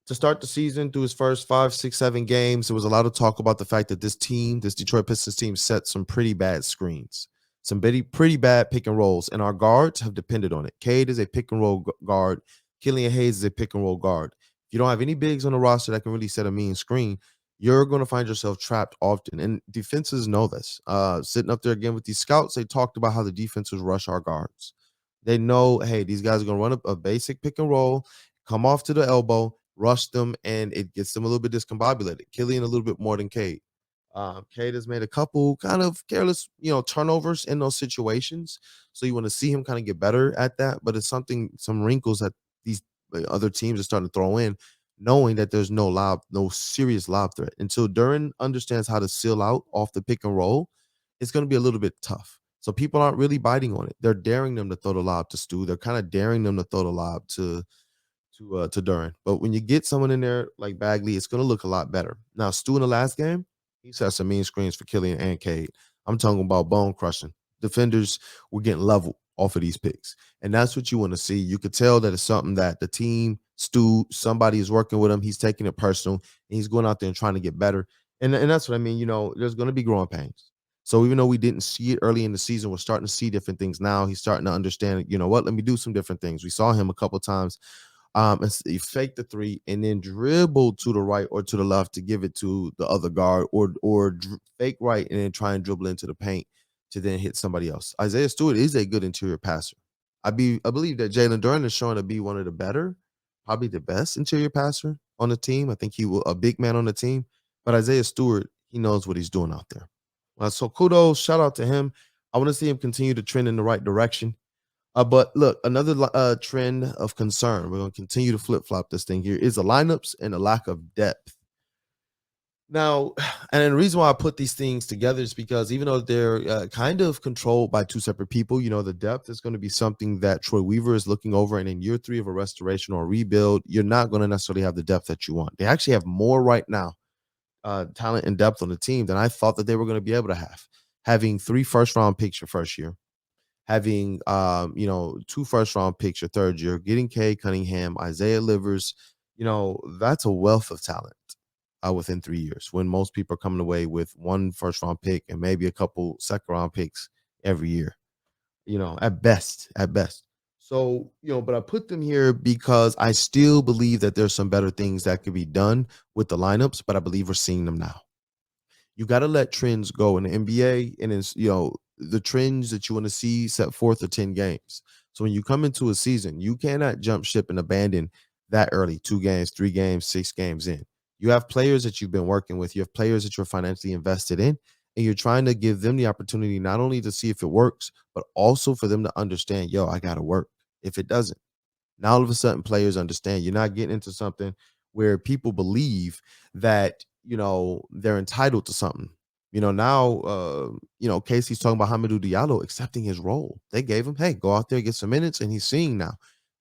to start the season through his first 5, 6, 7 games, there was a lot of talk about the fact that this Detroit Pistons team set some pretty bad screens, some pretty bad pick and rolls, and our guards have depended on it. Cade is a pick and roll guard. Killian Hayes is a pick and roll guard. If you don't have any bigs on the roster that can really set a mean screen, you're going to find yourself trapped often. And defenses know this. Sitting up there again with these scouts, they talked about how the defenses rush our guards. They know, hey, these guys are going to run a basic pick and roll, come off to the elbow, rush them, and it gets them a little bit discombobulated. Killian a little bit more than Cade. Cade has made a couple kind of careless, turnovers in those situations. So you want to see him kind of get better at that. But it's some wrinkles that these other teams are starting to throw in, knowing that there's no serious lob threat. Until Duran understands how to seal out off the pick and roll, it's going to be a little bit tough. So people aren't really biting on it. They're daring them to throw the lob to Stu. They're kind of daring them to throw the lob to Duran. But when you get someone in there like Bagley, it's going to look a lot better. Now, Stu in the last game, he set some mean screens for Killian and Cade. I'm talking about bone crushing. Defenders were getting leveled off of these picks. And that's what you want to see. You could tell that it's something that the team, Stu, somebody is working with him. He's taking it personal, and he's going out there and trying to get better. And that's what I mean. There's going to be growing pains. So even though we didn't see it early in the season, we're starting to see different things now. He's starting to understand, let me do some different things. We saw him a couple of times. He faked the three and then dribbled to the right or to the left to give it to the other guard, or fake right and then try and dribble into the paint to then hit somebody else. Isaiah Stewart is a good interior passer. I believe that Jalen Duran is showing to be one of the better, probably the best interior passer on the team. I think he was a big man on the team, but Isaiah Stewart, he knows what he's doing out there. So kudos, shout out to him. I want to see him continue to trend in the right direction. But look, another trend of concern, we're going to continue to flip-flop this thing here, is the lineups and the lack of depth. Now, and the reason why I put these things together is because even though they're kind of controlled by two separate people, the depth is going to be something that Troy Weaver is looking over. And in year 3 of a restoration or a rebuild, you're not going to necessarily have the depth that you want. They actually have more right now, talent and depth on the team, than I thought that they were going to be able to have. Having 3 first-round picks your first year, having 2 first-round picks your third year, getting Cade Cunningham, Isaiah Livers, that's a wealth of talent within 3 years, when most people are coming away with 1 first-round pick and maybe a couple second-round picks every year, at best. So, but I put them here because I still believe that there's some better things that could be done with the lineups, but I believe we're seeing them now. You got to let trends go in the NBA, and it's, the trends that you want to see set forth are 10 games. So when you come into a season, you cannot jump ship and abandon that early, 2 games, 3 games, 6 games in. You have players that you've been working with. You have players that you're financially invested in, and you're trying to give them the opportunity not only to see if it works, but also for them to understand, I got to work if it doesn't. Now, all of a sudden, players understand you're not getting into something where people believe that, they're entitled to something. Now, Casey's talking about Hamidou Diallo accepting his role. They gave him, hey, go out there, get some minutes, and he's seeing now.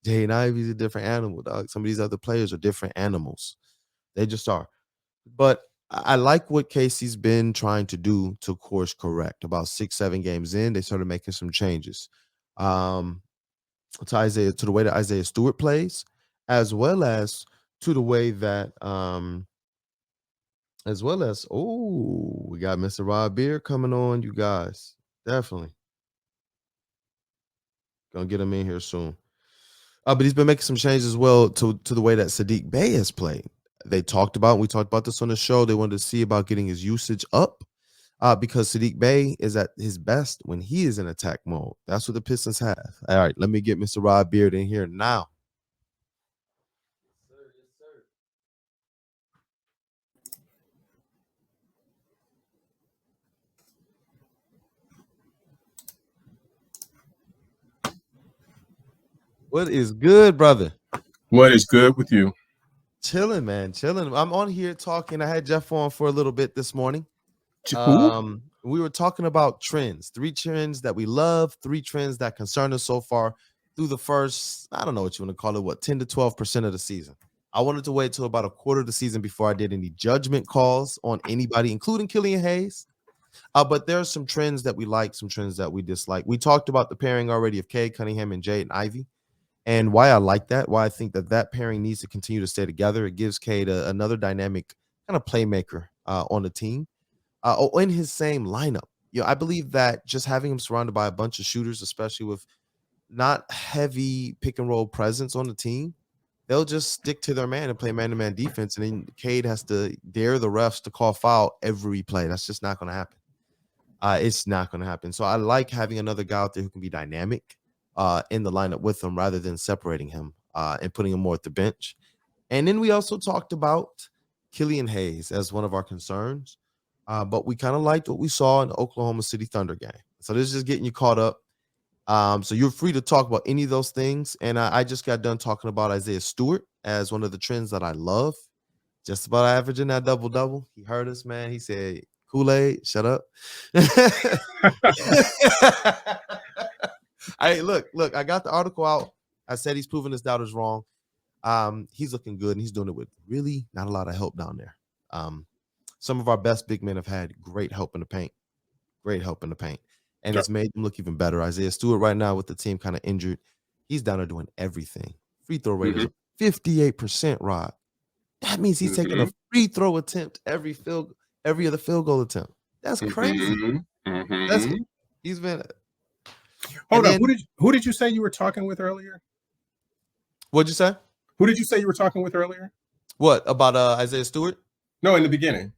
Cade and Ivey's a different animal, dog. Some of these other players are different animals. They just are. But I like what Casey's been trying to do to course correct. About 6, 7 games in, they started making some changes. To the way that Isaiah Stewart plays, as well as to the way that we got Mr. Rob Beard coming on, you guys. Definitely gonna get him in here soon. But he's been making some changes as well to the way that Saddiq Bey has played. We talked about this on the show. They wanted to see about getting his usage up. Because Saddiq Bey is at his best when he is in attack mode. That's what the Pistons have. All right, let me get Mr. Rob Beard in here now. Yes, sir. What is good, brother? What is good with you? Chilling, man. Chilling. I'm on here talking. I had Jeff on for a little bit this morning. We were talking about trends, 3 trends that we love, 3 trends that concern us so far through the first, I don't know what you want to call it, 10 to 12% of the season. I wanted to wait till about a quarter of the season before I did any judgment calls on anybody, including Killian Hayes. But there are some trends that we like, some trends that we dislike. We talked about the pairing already of Cade, Cunningham, and Jaden Ivey, and why I like that, why I think that pairing needs to continue to stay together. It gives Cade another dynamic kind of playmaker on the team. In his same lineup. I believe that just having him surrounded by a bunch of shooters, especially with not heavy pick and roll presence on the team, they'll just stick to their man and play man-to-man defense, and then Cade has to dare the refs to call foul every play. That's just not going to happen. It's not going to happen. So I like having another guy out there who can be dynamic in the lineup with him rather than separating him and putting him more at the bench. And then we also talked about Killian Hayes as one of our concerns. But we kind of liked what we saw in the Oklahoma City Thunder game. So this is just getting you caught up. So you're free to talk about any of those things. And I just got done talking about Isaiah Stewart as one of the trends that I love. Just about averaging that double-double. He heard us, man. He said, Kool-Aid, shut up. Look, I got the article out. I said he's proving his doubters wrong. He's looking good, and he's doing it with really not a lot of help down there. Some of our best big men have had great help in the paint. And it's made them look even better. Isaiah Stewart right now with the team kind of injured. He's down there doing everything. Free throw rate is 58%, Rod. That means he's taking a free throw attempt every other field goal attempt. That's crazy. He's been. Hold on. Who did you say you were talking with earlier? What'd you say? Who did you say you were talking with earlier? What about Isaiah Stewart? No, in the beginning.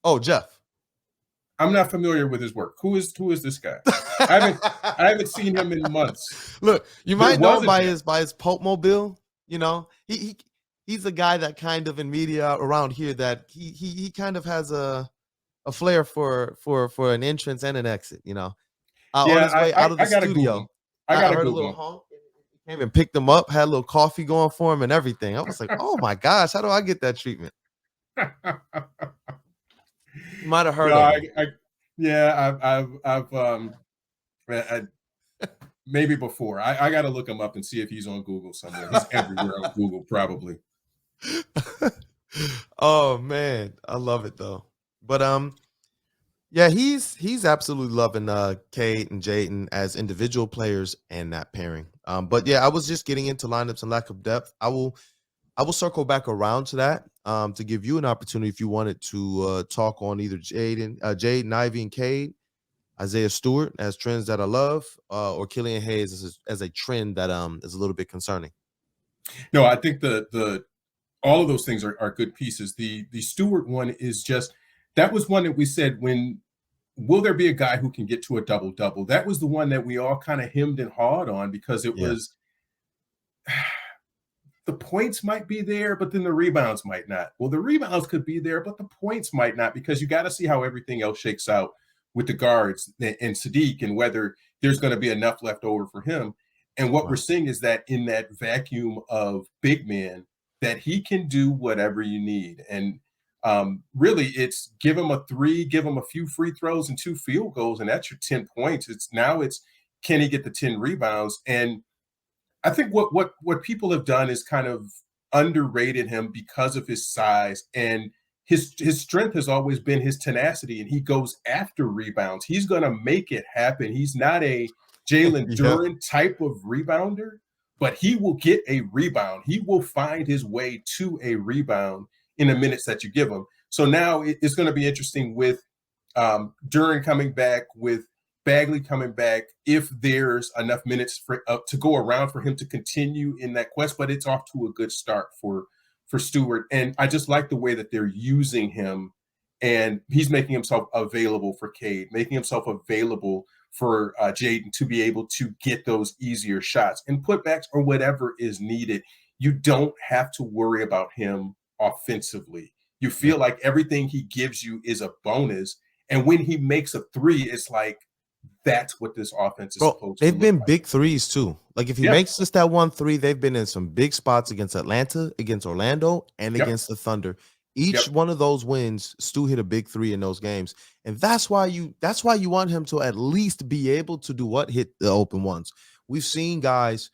Oh, Jeff. I'm not familiar with his work. Who is this guy? I haven't seen him in months. Look, you might know him by his Pope Mobile. He's a guy that kind of in media around here that he kind of has a flair for an entrance and an exit. On his way out of the studio. I heard a little honk. He came and picked him up, had a little coffee going for him and everything. I was like, oh my gosh, how do I get that treatment? You might have heard of him. I've maybe before. I got to look him up and see if he's on Google somewhere. He's everywhere on Google, probably. Oh man, I love it though. But yeah, he's absolutely loving Cade and Jaden as individual players and that pairing. But yeah, I was just getting into lineups and lack of depth. I will circle back around to that to give you an opportunity if you wanted to talk on either Jaden, Ivey, and Cade, Isaiah Stewart as trends that I love, or Killian Hayes as a trend that is a little bit concerning. No, I think the all of those things are good pieces. The Stewart one is just that was one that we said, will there be a guy who can get to a double-double? That was the one that we all kind of hemmed and hawed on, because it was the points might be there, but then the rebounds might not. Well, the rebounds could be there, but the points might not, because you got to see how everything else shakes out with the guards and Saddiq, and whether there's going to be enough left over for him. And what we're seeing is that in that vacuum of big men, that he can do whatever you need. And really, it's give him a 3, give him a few free throws and 2 field goals, and that's your 10 points. It's can he get the 10 rebounds? And I think what people have done is kind of underrated him because of his size, and his strength has always been his tenacity, and he goes after rebounds. He's going to make it happen. He's not a Jalen Duren type of rebounder, but he will get a rebound. He will find his way to a rebound in the minutes that you give him. So now it's going to be interesting with Duren coming back, with Bagley coming back, if there's enough minutes to go around for him to continue in that quest. But it's off to a good start for Stewart. And I just like the way that they're using him, and he's making himself available for Cade, making himself available for Jaden to be able to get those easier shots and putbacks or whatever is needed. You don't have to worry about him offensively. You feel like everything he gives you is a bonus. And when he makes a 3, it's like, that's what this offense is supposed to they've been like. big threes too. Like if he makes just that 1 3, they've been in some big spots against Atlanta, against Orlando, and against the Thunder. Each one of those wins, Stu hit a big 3 in those games. And that's why you want him to at least be able to do what? Hit the open ones. We've seen guys,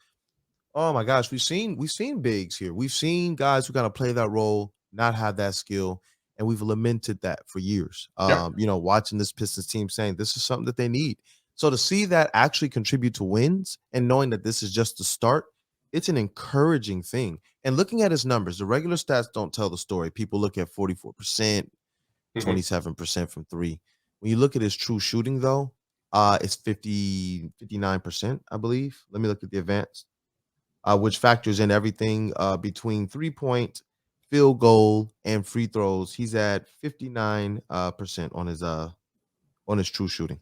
oh my gosh, we've seen bigs here. We've seen guys who kind of play that role, not have that skill. And we've lamented that for years. Watching this Pistons team saying this is something that they need. So to see that actually contribute to wins and knowing that this is just the start, it's an encouraging thing. And looking at his numbers, the regular stats don't tell the story. People look at 44%, 27% from 3. When you look at his true shooting, though, it's 59%, I believe. Let me look at the advanced, which factors in everything between 3-point, field goal, and free throws. He's at 59% on his true shooting.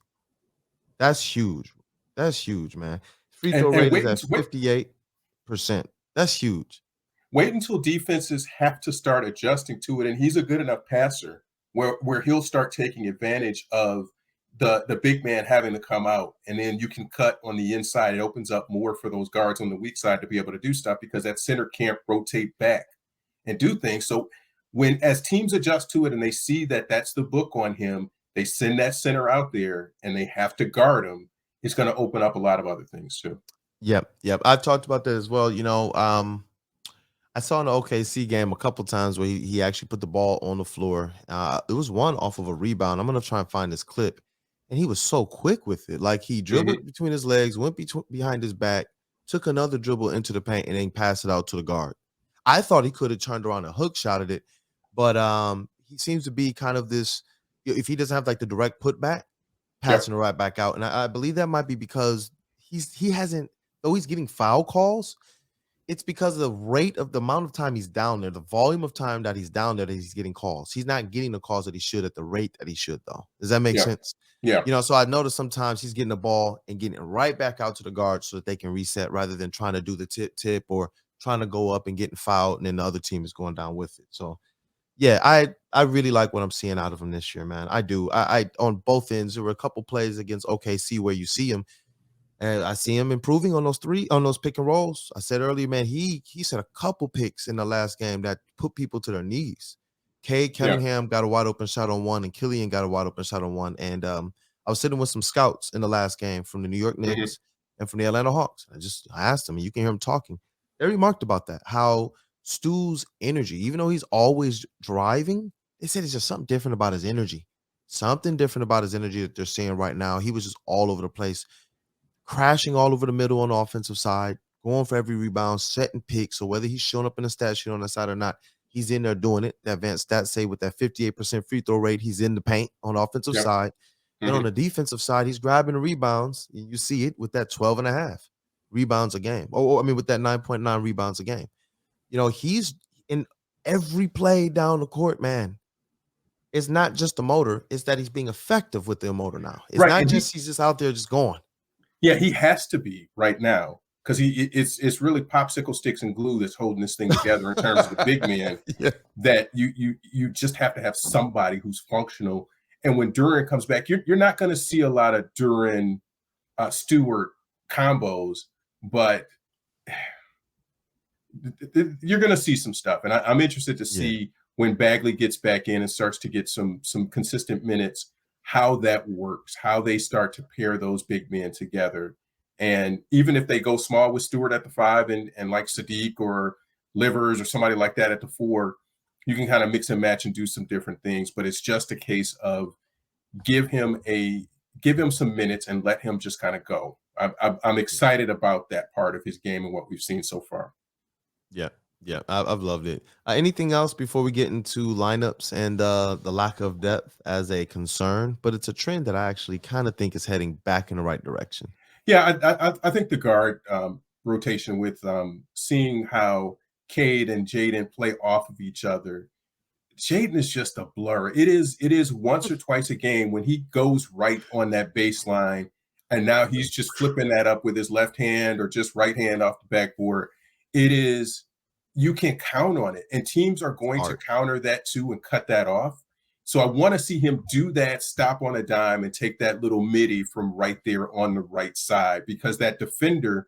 That's huge. That's huge, man. Free throw rate is at 58%. That's huge. Wait until defenses have to start adjusting to it, and he's a good enough passer where he'll start taking advantage of the big man having to come out, and then you can cut on the inside. It opens up more for those guards on the weak side to be able to do stuff, because that center can't rotate back and do things. So as teams adjust to it and they see that that's the book on him, they send that center out there and they have to guard him. It's going to open up a lot of other things too. Yep. I've talked about that as well. I saw in the OKC game a couple times where he actually put the ball on the floor. There was one off of a rebound. I'm going to try and find this clip. And he was so quick with it. Like he dribbled between his legs, went behind his back, took another dribble into the paint, and then passed it out to the guard. I thought he could have turned around and hook shotted it, but he seems to be kind of this, if he doesn't have like the direct putback, passing it right back out. And I believe that might be because he hasn't, though he's getting foul calls, it's because of the rate of the amount of time he's down there, the volume of time that he's down there that he's getting calls. He's not getting the calls that he should at the rate that he should, though. Does that make sense? Yeah. So I noticed sometimes he's getting the ball and getting it right back out to the guard so that they can reset rather than trying to do the tip or trying to go up and getting fouled, and then the other team is going down with it. So, yeah, I really like what I'm seeing out of him this year, man. I do. I on both ends, there were a couple plays against OKC where you see him, and I see him improving on those pick and rolls. I said earlier, man, he set a couple picks in the last game that put people to their knees. Cade Cunningham got a wide open shot on one, and Killian got a wide open shot on one. And I was sitting with some scouts in the last game from the New York Knicks and from the Atlanta Hawks. I asked them, and you can hear him talking. They remarked about that, how Stu's energy, even though he's always driving, they said it's just something different about his energy. Something different about his energy that they're seeing right now. He was just all over the place, crashing all over the middle on the offensive side, going for every rebound, setting picks. So whether he's showing up in the stat sheet on the side or not, he's in there doing it. The advanced stats say with that 58% free throw rate, he's in the paint on the offensive side. And on the defensive side, he's grabbing the rebounds. You see it with that 12.5 rebounds a game. With that 9.9 rebounds a game. He's in every play down the court, man. it's not just the motor, it's that he's being effective with the motor now. It's Right, not and just he's just out there just going. Yeah, he has to be right now because it's really popsicle sticks and glue that's holding this thing together in terms of the big man. Yeah. That you just have to have somebody who's functional. And when Duren comes back, you're not going to see a lot of Duren Stewart combos, but you're going to see some stuff. And I'm interested to see when Bagley gets back in and starts to get some consistent minutes, how that works, how they start to pair those big men together. And even if they go small with Stewart at the 5 and like Saddiq or Livers or somebody like that at the 4, you can kind of mix and match and do some different things. But it's just a case of give him some minutes and let him just kind of go. I'm excited about that part of his game and what we've seen so far. Yeah, I've loved it. Anything else before we get into lineups and the lack of depth as a concern? But it's a trend that I actually kind of think is heading back in the right direction. Yeah, I think the guard rotation with seeing how Cade and Jaden play off of each other. Jaden is just a blur. It is once or twice a game when he goes right on that baseline, and now he's just flipping that up with his left hand or just right hand off the backboard. It is, you can count on it, and teams are going to counter that too and cut that off. So I want to see him do that, stop on a dime, and take that little midi from right there on the right side, because that defender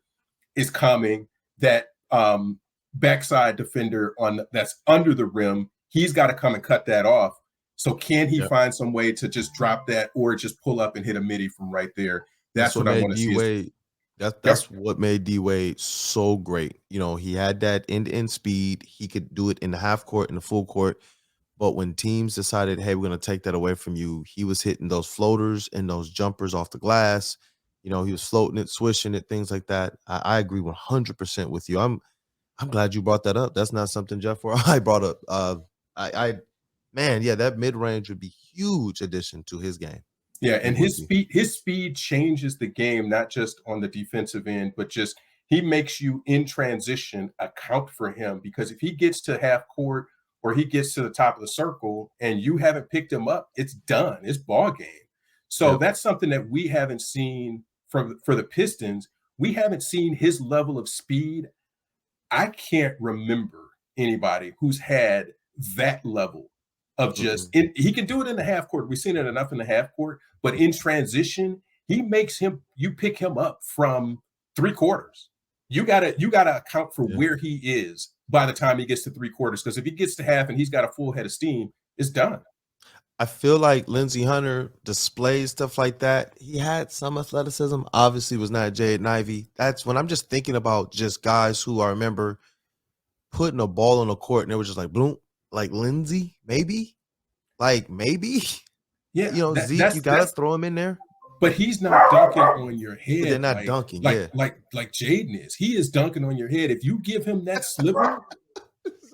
is coming, that backside defender that's under the rim, he's got to come and cut that off. So can he find some way to just drop that or just pull up and hit a midi from right there? That's what I want to see. That's what made D-Wade so great. You know, he had that end-to-end speed. He could do it in the half court, in the full court. But when teams decided, hey, we're going to take that away from you, he was hitting those floaters and those jumpers off the glass. You know, he was floating it, swishing it, things like that. I agree 100% with you. I'm glad you brought that up. That's not something Jeff or I brought up. That mid-range would be huge addition to his game. Yeah, and his speed changes the game, not just on the defensive end, but just he makes you in transition account for him, because if he gets to half court or he gets to the top of the circle and you haven't picked him up, it's done. It's ball game. So that's something that we haven't seen for the Pistons. We haven't seen his level of speed. I can't remember anybody who's had that level of just he can do it in the half court. We've seen it enough in the half court, but in transition, he makes you pick him up from 3/4. You gotta account for where he is by the time he gets to 3/4, because if he gets to half and he's got a full head of steam, it's done. I feel like Lindsey Hunter displays stuff like that. He had some athleticism, obviously was not Cade and Ivey. That's when I'm just thinking about just guys who I remember putting a ball on the court and they were just like, boom, like Lindsey, maybe. Yeah, you know, Zeke, you gotta throw him in there. But he's not dunking on your head. But they're not dunking, like Jaden is. He is dunking on your head. If you give him that sliver,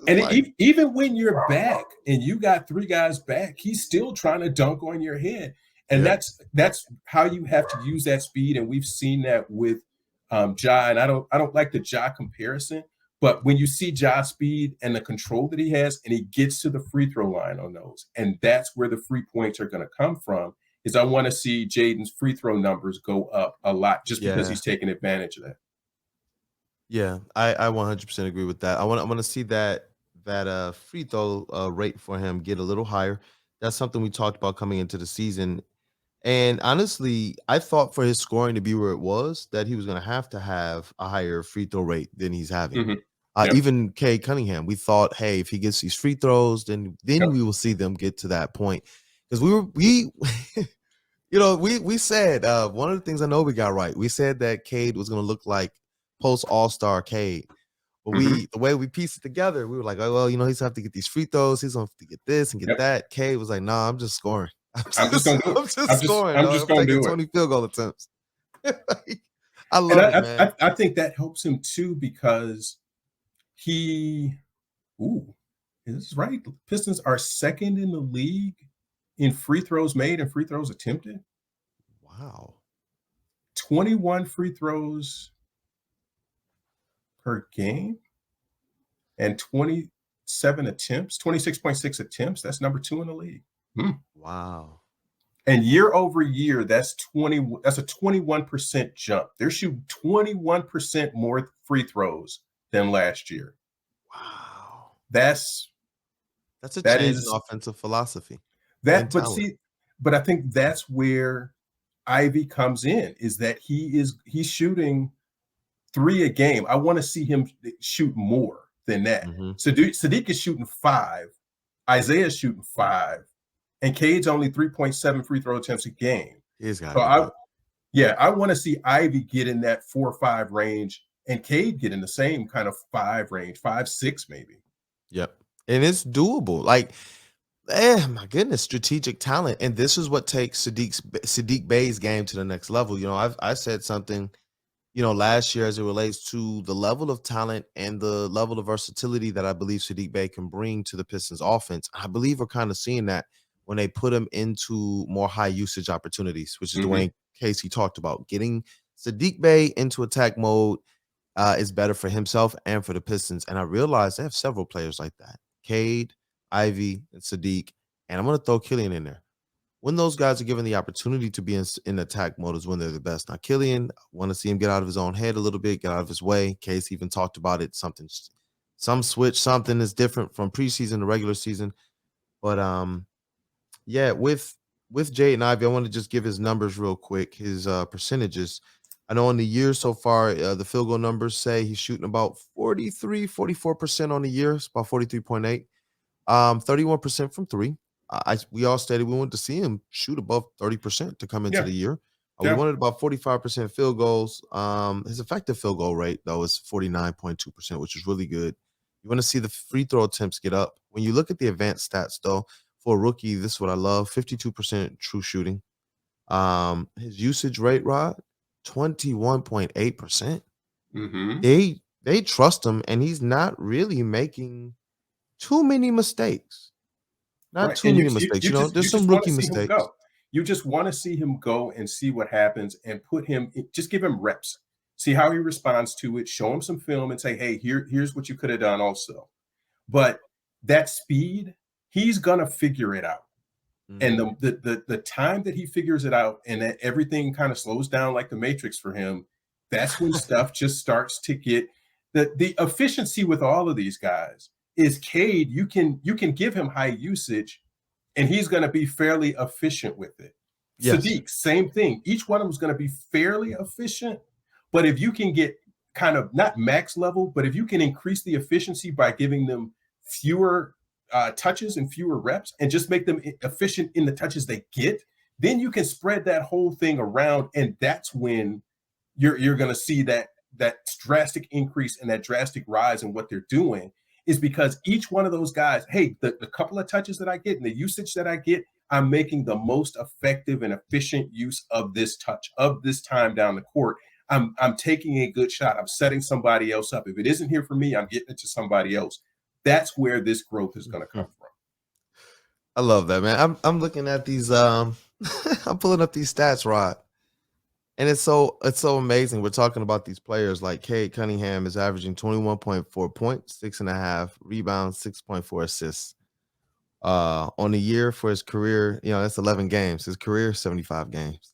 and even when you're back and you got 3 guys back, he's still trying to dunk on your head. And that's how you have to use that speed. And we've seen that with Ja. And I don't like the Ja comparison, but when you see Ja's speed and the control that he has, and he gets to the free throw line on those, and that's where the free points are going to come from, is I want to see Jaden's free throw numbers go up a lot just because he's taking advantage of that. Yeah, I 100% agree with that. I want to see that free throw rate for him get a little higher. That's something we talked about coming into the season. And honestly, I thought for his scoring to be where it was, that he was going to have a higher free throw rate than he's having. Even Cade Cunningham, we thought, hey, if he gets these free throws, then we will see them get to that point. Because we said one of the things I know we got right. We said that Cade was going to look like post All-Star Cade. But the way we pieced it together, we were like, oh, well, he's going to have to get these free throws. He's going to have to get this and get that. Cade was like, nah, I'm just scoring. I'm just scoring. I'm just going to do 20 field goal attempts. I love it, man. I think that helps him too, because is this right? Pistons are second in the league in free throws made and free throws attempted. Wow. 21 free throws per game and 27 attempts, 26.6 attempts. That's number 2 in the league. Wow. And year over year, that's a 21% jump. They're shooting 21% more free throws than last year. Wow. That's a that change in is offensive philosophy. that. And But talent. but I think that's where Ivey comes in, is that he's shooting 3 a game. I want to see him shoot more than that. Mhm. Saddiq is shooting 5, Isaiah's shooting 5, and Cade's only 3.7 free throw attempts a game. He's got So to get better. I want to see Ivey get in that 4 or 5 range, and Cade get in the same kind of 5 range, 5, 6 maybe. Yep. And it's doable. Like, my goodness, strategic talent. And this is what takes Saddiq Bey's game to the next level. You know, I said something, you know, last year as it relates to the level of talent and the level of versatility that I believe Saddiq Bey can bring to the Pistons offense. I believe we're kind of seeing that when they put him into more high usage opportunities, which is the way Casey talked about. Getting Saddiq Bey into attack mode is better for himself and for the Pistons. And I realized they have several players like that. Cade, Ivey, and Saddiq. And I'm going to throw Killian in there. When those guys are given the opportunity to be in attack mode is when they're the best. Now, Killian, I want to see him get out of his own head a little bit, get out of his way. Case even talked about it. Some switch, something is different from preseason to regular season. But yeah, with Jaden Ivey, I want to just give his numbers real quick, his percentages. I know in the year so far, the field goal numbers say he's shooting about 44% on the year. It's about 43.8. 31% from 3. We all stated we wanted to see him shoot above 30% to come into the year. We wanted about 45% field goals. His effective field goal rate, though, is 49.2%, which is really good. You want to see the free throw attempts get up. When you look at the advanced stats, though, for a rookie, this is what I love: 52% true shooting. His usage rate, Rod, 21.8%. They trust him, and he's not really making too many mistakes. Not too many mistakes. You know, there's some rookie mistakes. You just want to see him go and see what happens and just give him reps. See how he responds to it. Show him some film and say, hey, here's what you could have done also. But that speed, he's going to figure it out. And the time that he figures it out and that everything kind of slows down like the Matrix for him, that's when stuff just starts to get the efficiency with all of these guys. Is Cade, you can give him high usage and he's going to be fairly efficient with it. Yes. Saddiq, same thing. Each one of them is going to be fairly efficient. But if you can get kind of not max level, but if you can increase the efficiency by giving them fewer touches and fewer reps and just make them efficient in the touches they get, then you can spread that whole thing around. And that's when you're going to see that drastic increase and that drastic rise in what they're doing. Is because each one of those guys, hey, the couple of touches that I get and the usage that I get, I'm making the most effective and efficient use of this touch, of this time down the court. I'm taking a good shot. I'm setting somebody else up. If it isn't here for me, I'm getting it to somebody else. That's where this growth is going to come from. I love that, man. I'm looking at these. I'm pulling up these stats, Rod. And it's so amazing. We're talking about these players like Cade Cunningham is averaging 21.4 points, 6.5 rebounds, 6.4 assists. On the year for his career, you know, that's 11 games. His career, 75 games.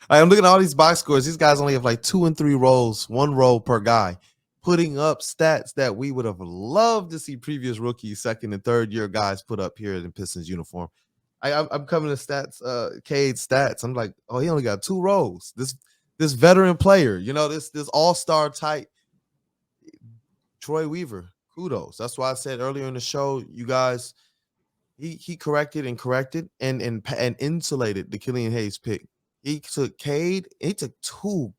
I'm looking at all these box scores. These guys only have like 2 and 3 roles, 1 role per guy, putting up stats that we would have loved to see previous rookies, second and third year guys put up here in Pistons uniform. I'm coming to stats, Cade's stats. I'm like, oh, he only got 2 roles. This veteran player, you know, this all-star type. Troy Weaver, kudos. That's why I said earlier in the show, you guys, he corrected and insulated the Killian Hayes pick. He took Cade. He took two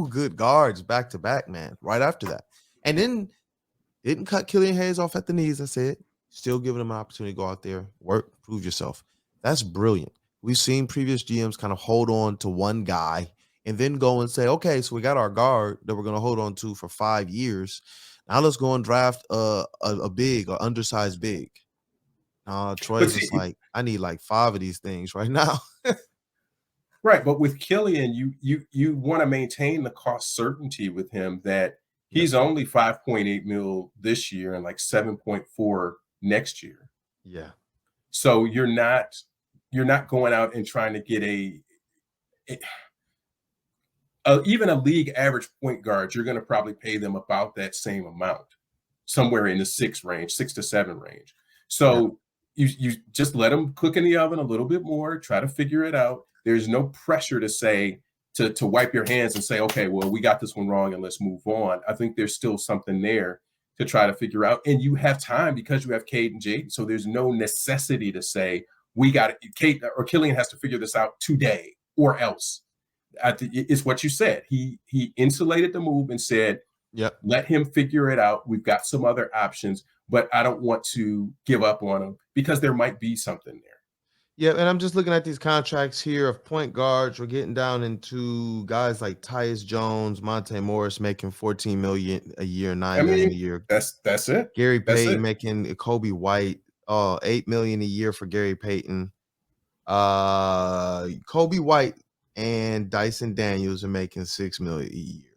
good guards back to back, man. Right after that, and then didn't cut Killian Hayes off at the knees. I said. Still giving him an opportunity to go out there, work, prove yourself. That's brilliant. We've seen previous GMs kind of hold on to one guy and then go and say, okay, so we got our guard that we're going to hold on to for 5 years. Now let's go and draft a big or undersized big. Troy's just like, I need like 5 of these things right now. Right. But with Killian, you want to maintain the cost certainty with him that he's only 5.8 mil this year and like 7.4 next year. Yeah. So you're not going out and trying to get even a league average point guard. You're going to probably pay them about that same amount, somewhere in the 6 to 7 range. So you just let them cook in the oven a little bit more, try to figure it out. There's no pressure to say, to wipe your hands and say, okay, well, we got this one wrong and let's move on. I think there's still something there to try to figure out. And you have time because you have Cade and Jaden. So there's no necessity to say, we got it. Cade or Killian has to figure this out today or else. It's what you said. He insulated the move and said, let him figure it out. We've got some other options, but I don't want to give up on him because there might be something there. Yeah, and I'm just looking at these contracts here of point guards. We're getting down into guys like Tyus Jones, Monte Morris making $14 million a year, $9 million a year. That's it. Gary Payton making Kobe White, $8 million a year for Gary Payton. Kobe White and Dyson Daniels are making $6 million a year.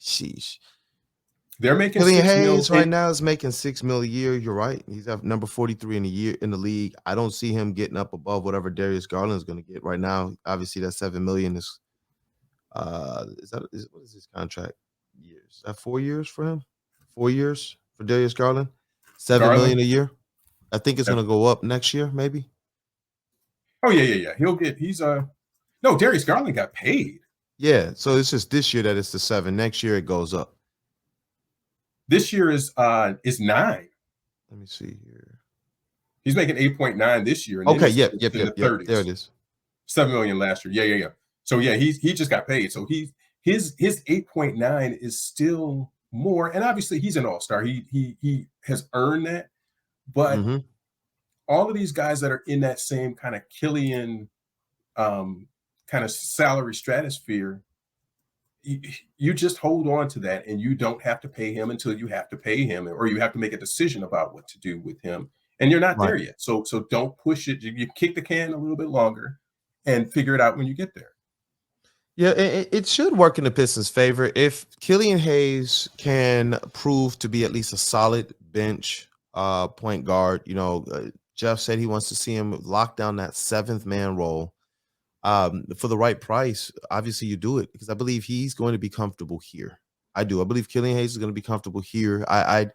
Sheesh. They're making Killian Hayes right now is making $6 million a year. You're right. He's at number 43 in the league. I don't see him getting up above whatever Darius Garland is going to get right now. Obviously, that $7 million is what is his contract years? Is that 4 years for him? 4 years for Darius Garland? $7 million a year. I think it's going to go up next year, maybe. Oh yeah. No, Darius Garland got paid. Yeah, so it's just this year that it's the 7. Next year it goes up. This year is 9. Let me see here. He's making 8.9 this year. And okay, yep. There it is. 7 million last year. Yeah. So yeah, he just got paid. So his 8.9 is still more. And obviously he's an all-star. He has earned that. But all of these guys that are in that same kind of Killian kind of salary stratosphere, you just hold on to that, and you don't have to pay him until you have to pay him, or you have to make a decision about what to do with him, and you're not there yet. So don't push it. You kick the can a little bit longer and figure it out when you get there. Yeah, it should work in the Pistons' favor if Killian Hayes can prove to be at least a solid bench point guard. Jeff said he wants to see him lock down that 7th man role. For the right price, obviously you do it, because I believe he's going to be comfortable here. I do. I believe Killian Hayes is going to be comfortable here. I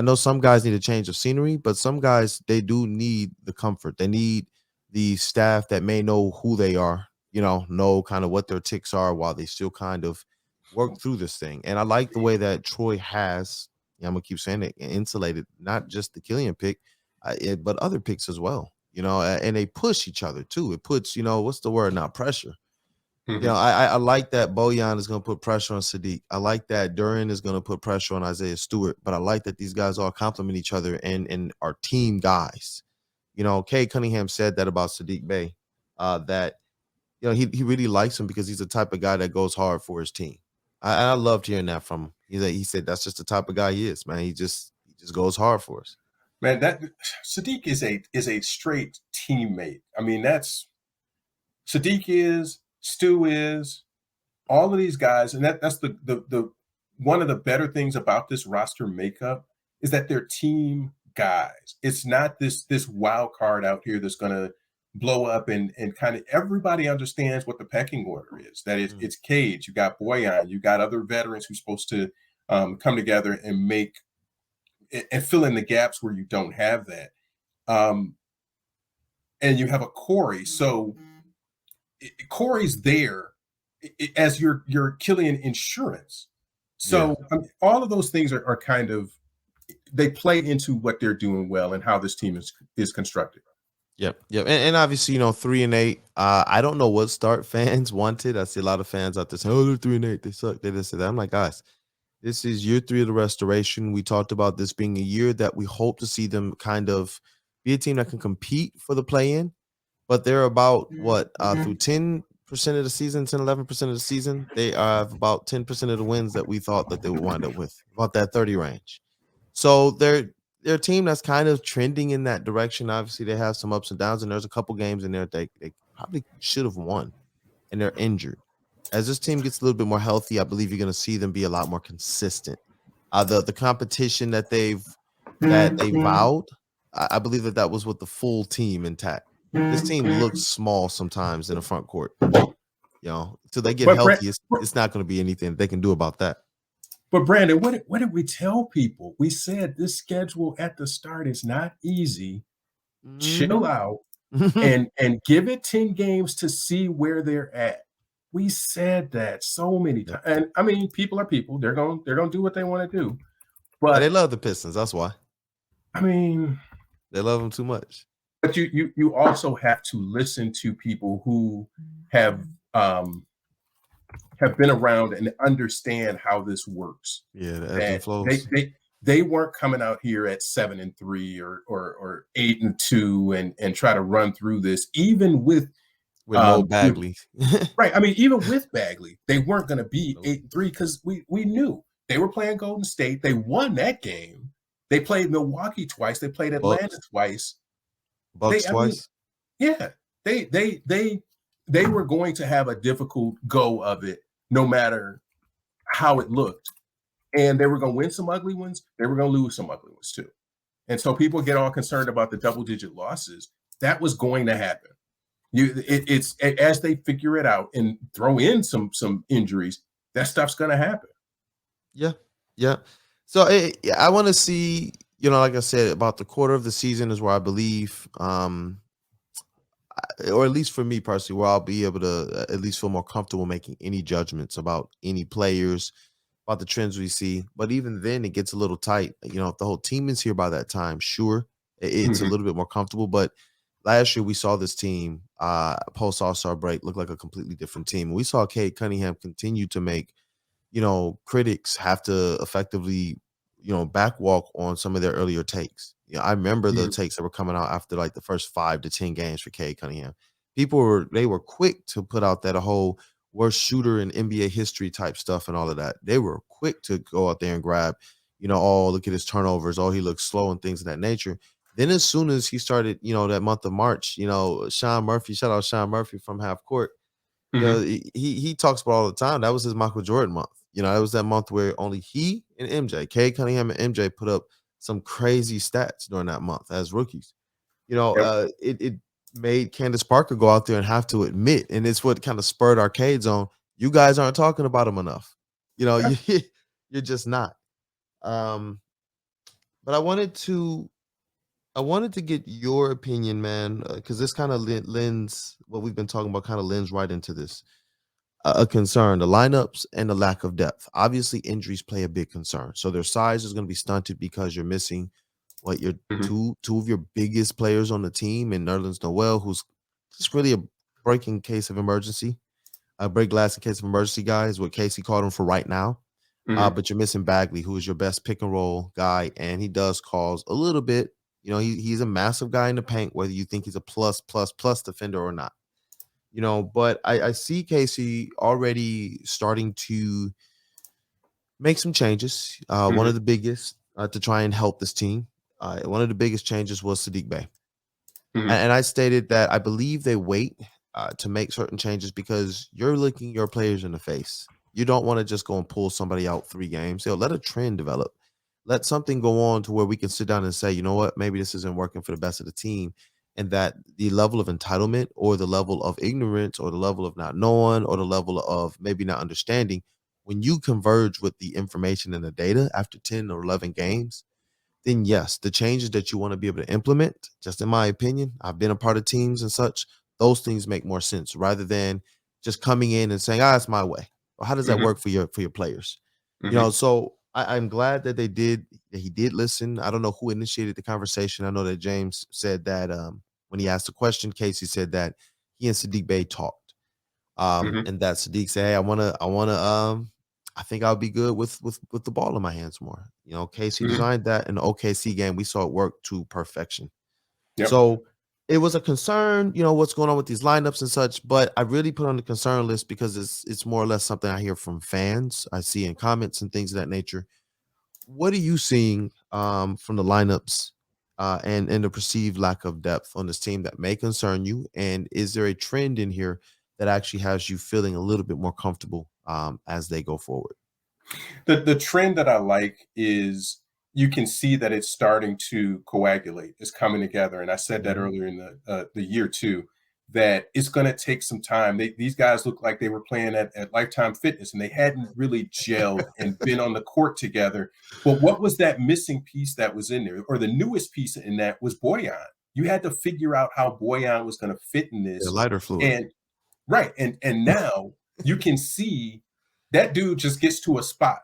know some guys need a change of scenery, but some guys, they do need the comfort. They need the staff that may know who they are, know kind of what their ticks are while they still kind of work through this thing. And I like the way that Troy has, I'm going to keep saying it, insulated not just the Killian pick, but other picks as well. And they push each other too. It puts, what's the word now? Pressure. I like that Bojan is going to put pressure on Saddiq. I like that Duran is going to put pressure on Isaiah Stewart. But I like that these guys all complement each other and are team guys. Cade Cunningham said that about Saddiq Bey, that he really likes him because he's the type of guy that goes hard for his team. I loved hearing that from him. He said that's just the type of guy he is, man. He just goes hard for us. Man, that Saddiq is a straight teammate. I mean, that's Saddiq is, Stu is, all of these guys, and that's the one of the better things about this roster makeup is that they're team guys. It's not this wild card out here that's going to blow up and kind of everybody understands what the pecking order is. That it's Cade, you got Bojan, you got other veterans who's supposed to come together and make and fill in the gaps where you don't have that. And you have a Corey. So Corey's there as your Killian insurance. So all of those things are kind of, they play into what they're doing well and how this team is constructed. Yep. And obviously, 3-8. I don't know what start fans wanted. I see a lot of fans out there saying, oh, they're 3-8. They suck. They just say that. I'm like, guys, this is year 3 of the restoration. We talked about this being a year that we hope to see them kind of be a team that can compete for the play-in. But they're about, through 10% of the season, 10, 11% of the season, they have about 10% of the wins that we thought that they would wind up with, about that 30 range. So they're a team that's kind of trending in that direction. Obviously, they have some ups and downs, and there's a couple games in there they probably should have won, and they're injured. As this team gets a little bit more healthy, I believe you're going to see them be a lot more consistent. The competition that they vowed, I believe that was with the full team intact. This team looks small sometimes in the front court. Till they get healthy, it's not going to be anything they can do about that. But Brandon, what did we tell people? We said this schedule at the start is not easy. Chill out and give it 10 games to see where they're at. We said that so many times. And I mean, people are people. They're going to do what they want to do. But they love the Pistons. That's why. I mean, they love them too much. But you also have to listen to people who have been around and understand how this works. Yeah, the ebbs and flows. They weren't coming out here at 7-3 or 8-2 and try to run through this, even with no Bagley. Right. I mean, even with Bagley, they weren't going to be 8-3 because we knew they were playing Golden State. They won that game. They played Milwaukee twice. They played Atlanta twice. Bucks twice. They were going to have a difficult go of it, no matter how it looked. And they were going to win some ugly ones. They were going to lose some ugly ones too. And so people get all concerned about the double-digit losses. That was going to happen. It's as they figure it out and throw in some injuries, that stuff's going to happen. Yeah. So I want to see, like I said, about the quarter of the season is where I believe, or at least for me personally, where I'll be able to at least feel more comfortable making any judgments about any players, about the trends we see. But even then, it gets a little tight. If the whole team is here by that time, sure, it's a little bit more comfortable. But last year, we saw this team post All-Star break look like a completely different team. And we saw Cade Cunningham continue to make critics have to effectively, backwalk on some of their earlier takes. I remember the takes that were coming out after like the first 5 to 10 games for Cade Cunningham. People were quick to put out that whole worst shooter in NBA history type stuff and all of that. They were quick to go out there and grab, look at his turnovers. Oh, he looks slow and things of that nature. Then as soon as he started, that month of March, Sean Murphy, shout out Sean Murphy from Half Court. He talks about all the time. That was his Michael Jordan month. It was that month where only he and MJ, Cade Cunningham and MJ put up some crazy stats during that month as rookies. It made Candace Parker go out there and have to admit, and it's what kind of spurred Arcade's on. You guys aren't talking about him enough. You're just not. But I wanted to get your opinion, man, because this kind of lends what we've been talking about, kind of lends right into this. A concern, the lineups and the lack of depth. Obviously, injuries play a big concern. So their size is going to be stunted because you're missing your two of your biggest players on the team, and Nerlens Noel, who's just really a breaking case of emergency, a break glass in case of emergency guy is what Casey called him for right now. But you're missing Bagley, who is your best pick and roll guy, and he does cause a little bit. He's a massive guy in the paint, whether you think he's a plus defender or not. But I see Casey already starting to make some changes. One of the biggest to try and help this team. One of the biggest changes was Saddiq Bey. And I stated that I believe they wait to make certain changes because you're looking your players in the face. You don't want to just go and pull somebody out 3 games. Let a trend develop. Let something go on to where we can sit down and say, you know what, maybe this isn't working for the best of the team. And that the level of entitlement or the level of ignorance or the level of not knowing or the level of maybe not understanding, when you converge with the information and the data after 10 or 11 games, then yes, the changes that you want to be able to implement, just in my opinion, I've been a part of teams and such, those things make more sense rather than just coming in and saying, it's my way. Well, how does that work for your players? So I'm glad that he did listen. I don't know who initiated the conversation. I know that James said that when he asked the question, Casey said that he and Saddiq Bey talked. And that Saddiq said, hey, I think I'll be good with the ball in my hands more. Casey designed that in the OKC game. We saw it work to perfection. So it was a concern, what's going on with these lineups and such, but I really put on the concern list because it's more or less something I hear from fans. I see in comments and things of that nature. What are you seeing from the lineups and the perceived lack of depth on this team that may concern you? And is there a trend in here that actually has you feeling a little bit more comfortable as they go forward? The trend that I like is you can see that it's starting to coagulate. It's coming together. And I said that earlier in the year too, that it's going to take some time. These guys look like they were playing at Lifetime Fitness and they hadn't really gelled and been on the court together. But what was that missing piece that was in there? Or the newest piece in that was Boyan. You had to figure out how Boyan was going to fit in this. The lighter fluid. And right. And now you can see that dude just gets to a spot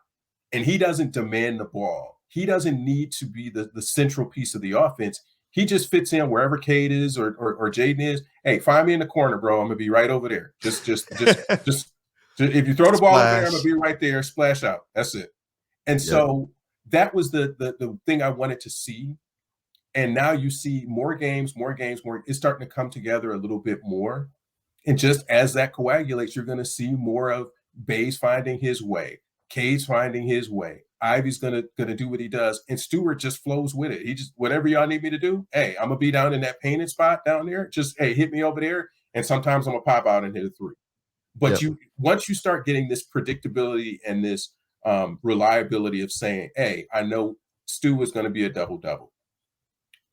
and he doesn't demand the ball. He doesn't need to be the central piece of the offense. He just fits in wherever Cade is or Jaden is. Hey, find me in the corner, bro. I'm gonna be right over there. Just if you throw the ball over there, I'm gonna be right there. Splash out. That's it. And so that was the thing I wanted to see. And now you see more games. It's starting to come together a little bit more. And just as that coagulates, you're going to see more of Bayes finding his way, Cade's finding his way. Ivey's gonna do what he does, and Stewart just flows with it. He just, whatever y'all need me to do, hey, I'm gonna be down in that painted spot down there. Just, hey, hit me over there, and sometimes I'm gonna pop out and hit a three. But once you start getting this predictability and this reliability of saying, hey, I know Stu is gonna be a double-double.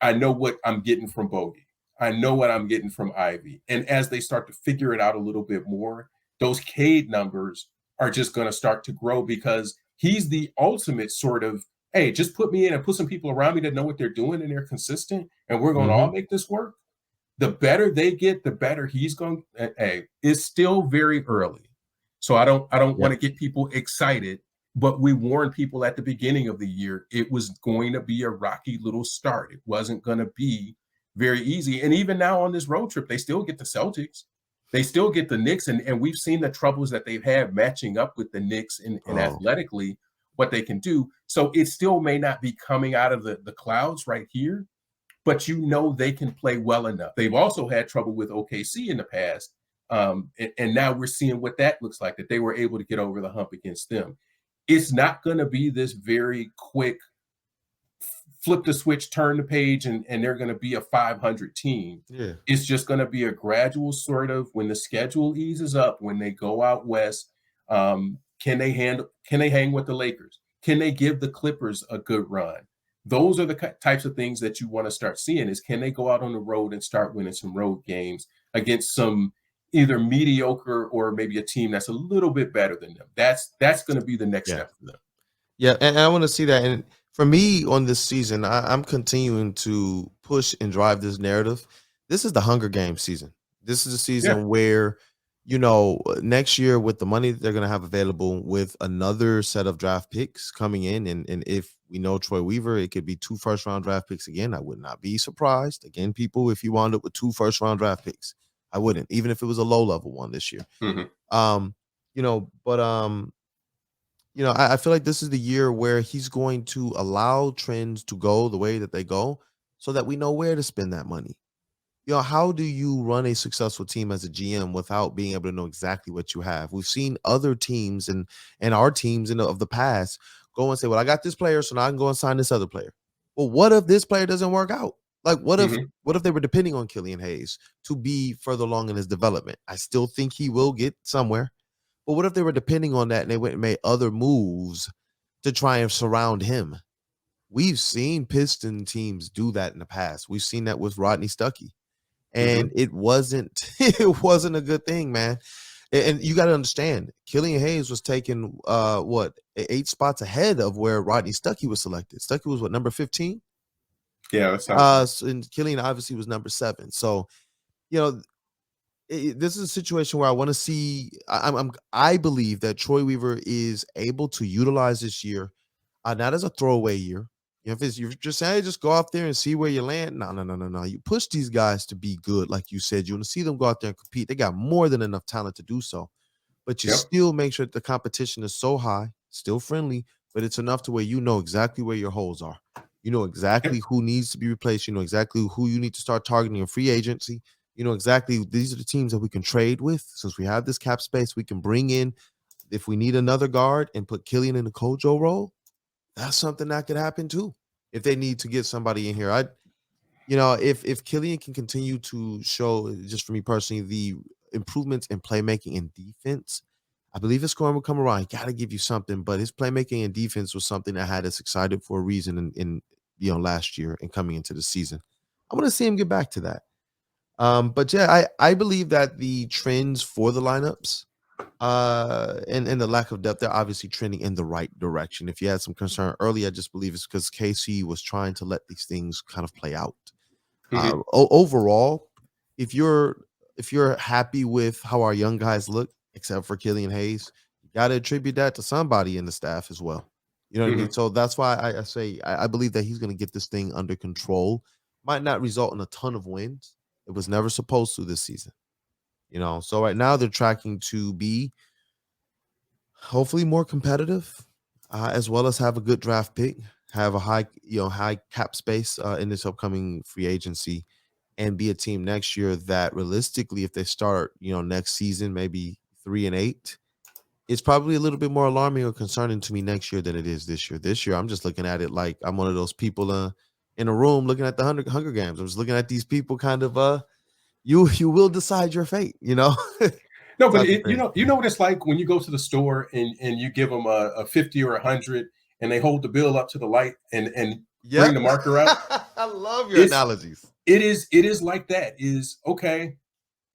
I know what I'm getting from Bogey. I know what I'm getting from Ivey. And as they start to figure it out a little bit more, those Cade numbers are just gonna start to grow because he's the ultimate sort of, hey, just put me in and put some people around me that know what they're doing and they're consistent, and we're going to all make this work. The better they get, the better he's going. Hey, it's still very early, so I don't want to get people excited. But we warned people at the beginning of the year it was going to be a rocky little start. It wasn't going to be very easy. And even now on this road trip, they still get the Celtics. They still get the Knicks, and we've seen the troubles that they've had matching up with the Knicks and athletically what they can do. So it still may not be coming out of the clouds right here, but you know they can play well enough. They've also had trouble with OKC in the past, and now we're seeing what that looks like, that they were able to get over the hump against them. It's not going to be this very quick flip the switch, turn the page, and they're going to be a 500 team. Yeah. It's just going to be a gradual sort of, when the schedule eases up, when they go out west, can they hang with the Lakers? Can they give the Clippers a good run? Those are the types of things that you want to start seeing, is can they go out on the road and start winning some road games against some either mediocre or maybe a team that's a little bit better than them. That's going to be the next step for them. Yeah, and I want to see that. And for me on this season, I'm continuing to push and drive this narrative. This is the Hunger Games season. This is a season where, you know, next year with the money that they're going to have available, with another set of draft picks coming in, and if we know Troy Weaver, it could be 2 first-round draft picks again. I would not be surprised. Again, people, if you wound up with 2 first-round draft picks, I wouldn't, even if it was a low-level one this year. Mm-hmm. I feel like this is the year where he's going to allow trends to go the way that they go so that we know where to spend that money. You know, how do you run a successful team as a GM without being able to know exactly what you have? We've seen other teams and our teams of the past go and say, well, I got this player, so now I can go and sign this other player. Well, what if this player doesn't work out? Like, what if they were depending on Killian Hayes to be further along in his development? I still think he will get somewhere. But what if they were depending on that and they went and made other moves to try and surround him? We've seen Piston teams do that in the past. We've seen that with Rodney Stuckey. And it wasn't a good thing, man. And you got to understand, Killian Hayes was taken 8 spots ahead of where Rodney Stuckey was selected. Stuckey was number 15? Yeah, that's and Killian obviously was number 7. So, you know, this is a situation where I want to see. I believe that Troy Weaver is able to utilize this year, not as a throwaway year. You know, if you're just saying, hey, just go out there and see where you land. No. You push these guys to be good, like you said. You want to see them go out there and compete. They got more than enough talent to do so, but you still make sure that the competition is so high, still friendly, but it's enough to where you know exactly where your holes are. You know exactly who needs to be replaced. You know exactly who you need to start targeting in free agency. You know exactly these are the teams that we can trade with. Since we have this cap space, we can bring in, if we need another guard and put Killian in the Kojo role, that's something that could happen too. If they need to get somebody in here, if Killian can continue to show, just for me personally, the improvements in playmaking and defense, I believe his scoring will come around. He got to give you something, but his playmaking and defense was something that had us excited for a reason in last year and coming into the season. I want to see him get back to that. But yeah, I believe that the trends for the lineups and the lack of depth, they're obviously trending in the right direction. If you had some concern early, I just believe it's because KC was trying to let these things kind of play out. Overall, if you're happy with how our young guys look, except for Killian Hayes, you got to attribute that to somebody in the staff as well. You know what I mean? So that's why I say I believe that he's going to get this thing under control. Might not result in a ton of wins. It was never supposed to this season. So right now they're tracking to be hopefully more competitive, as well as have a good draft pick, have a high cap space in this upcoming free agency, and be a team next year that realistically, if they start, next season, maybe 3-8, it's probably a little bit more alarming or concerning to me next year than it is this year. This year, I'm just looking at it like I'm one of those people in a room looking at the Hunger Games. I'm just looking at these people kind of you will decide your fate, No, but you know what it's like when you go to the store and you give them a 50 or 100 and they hold the bill up to the light and bring the marker out. I love your analogies. It is like that. Is okay.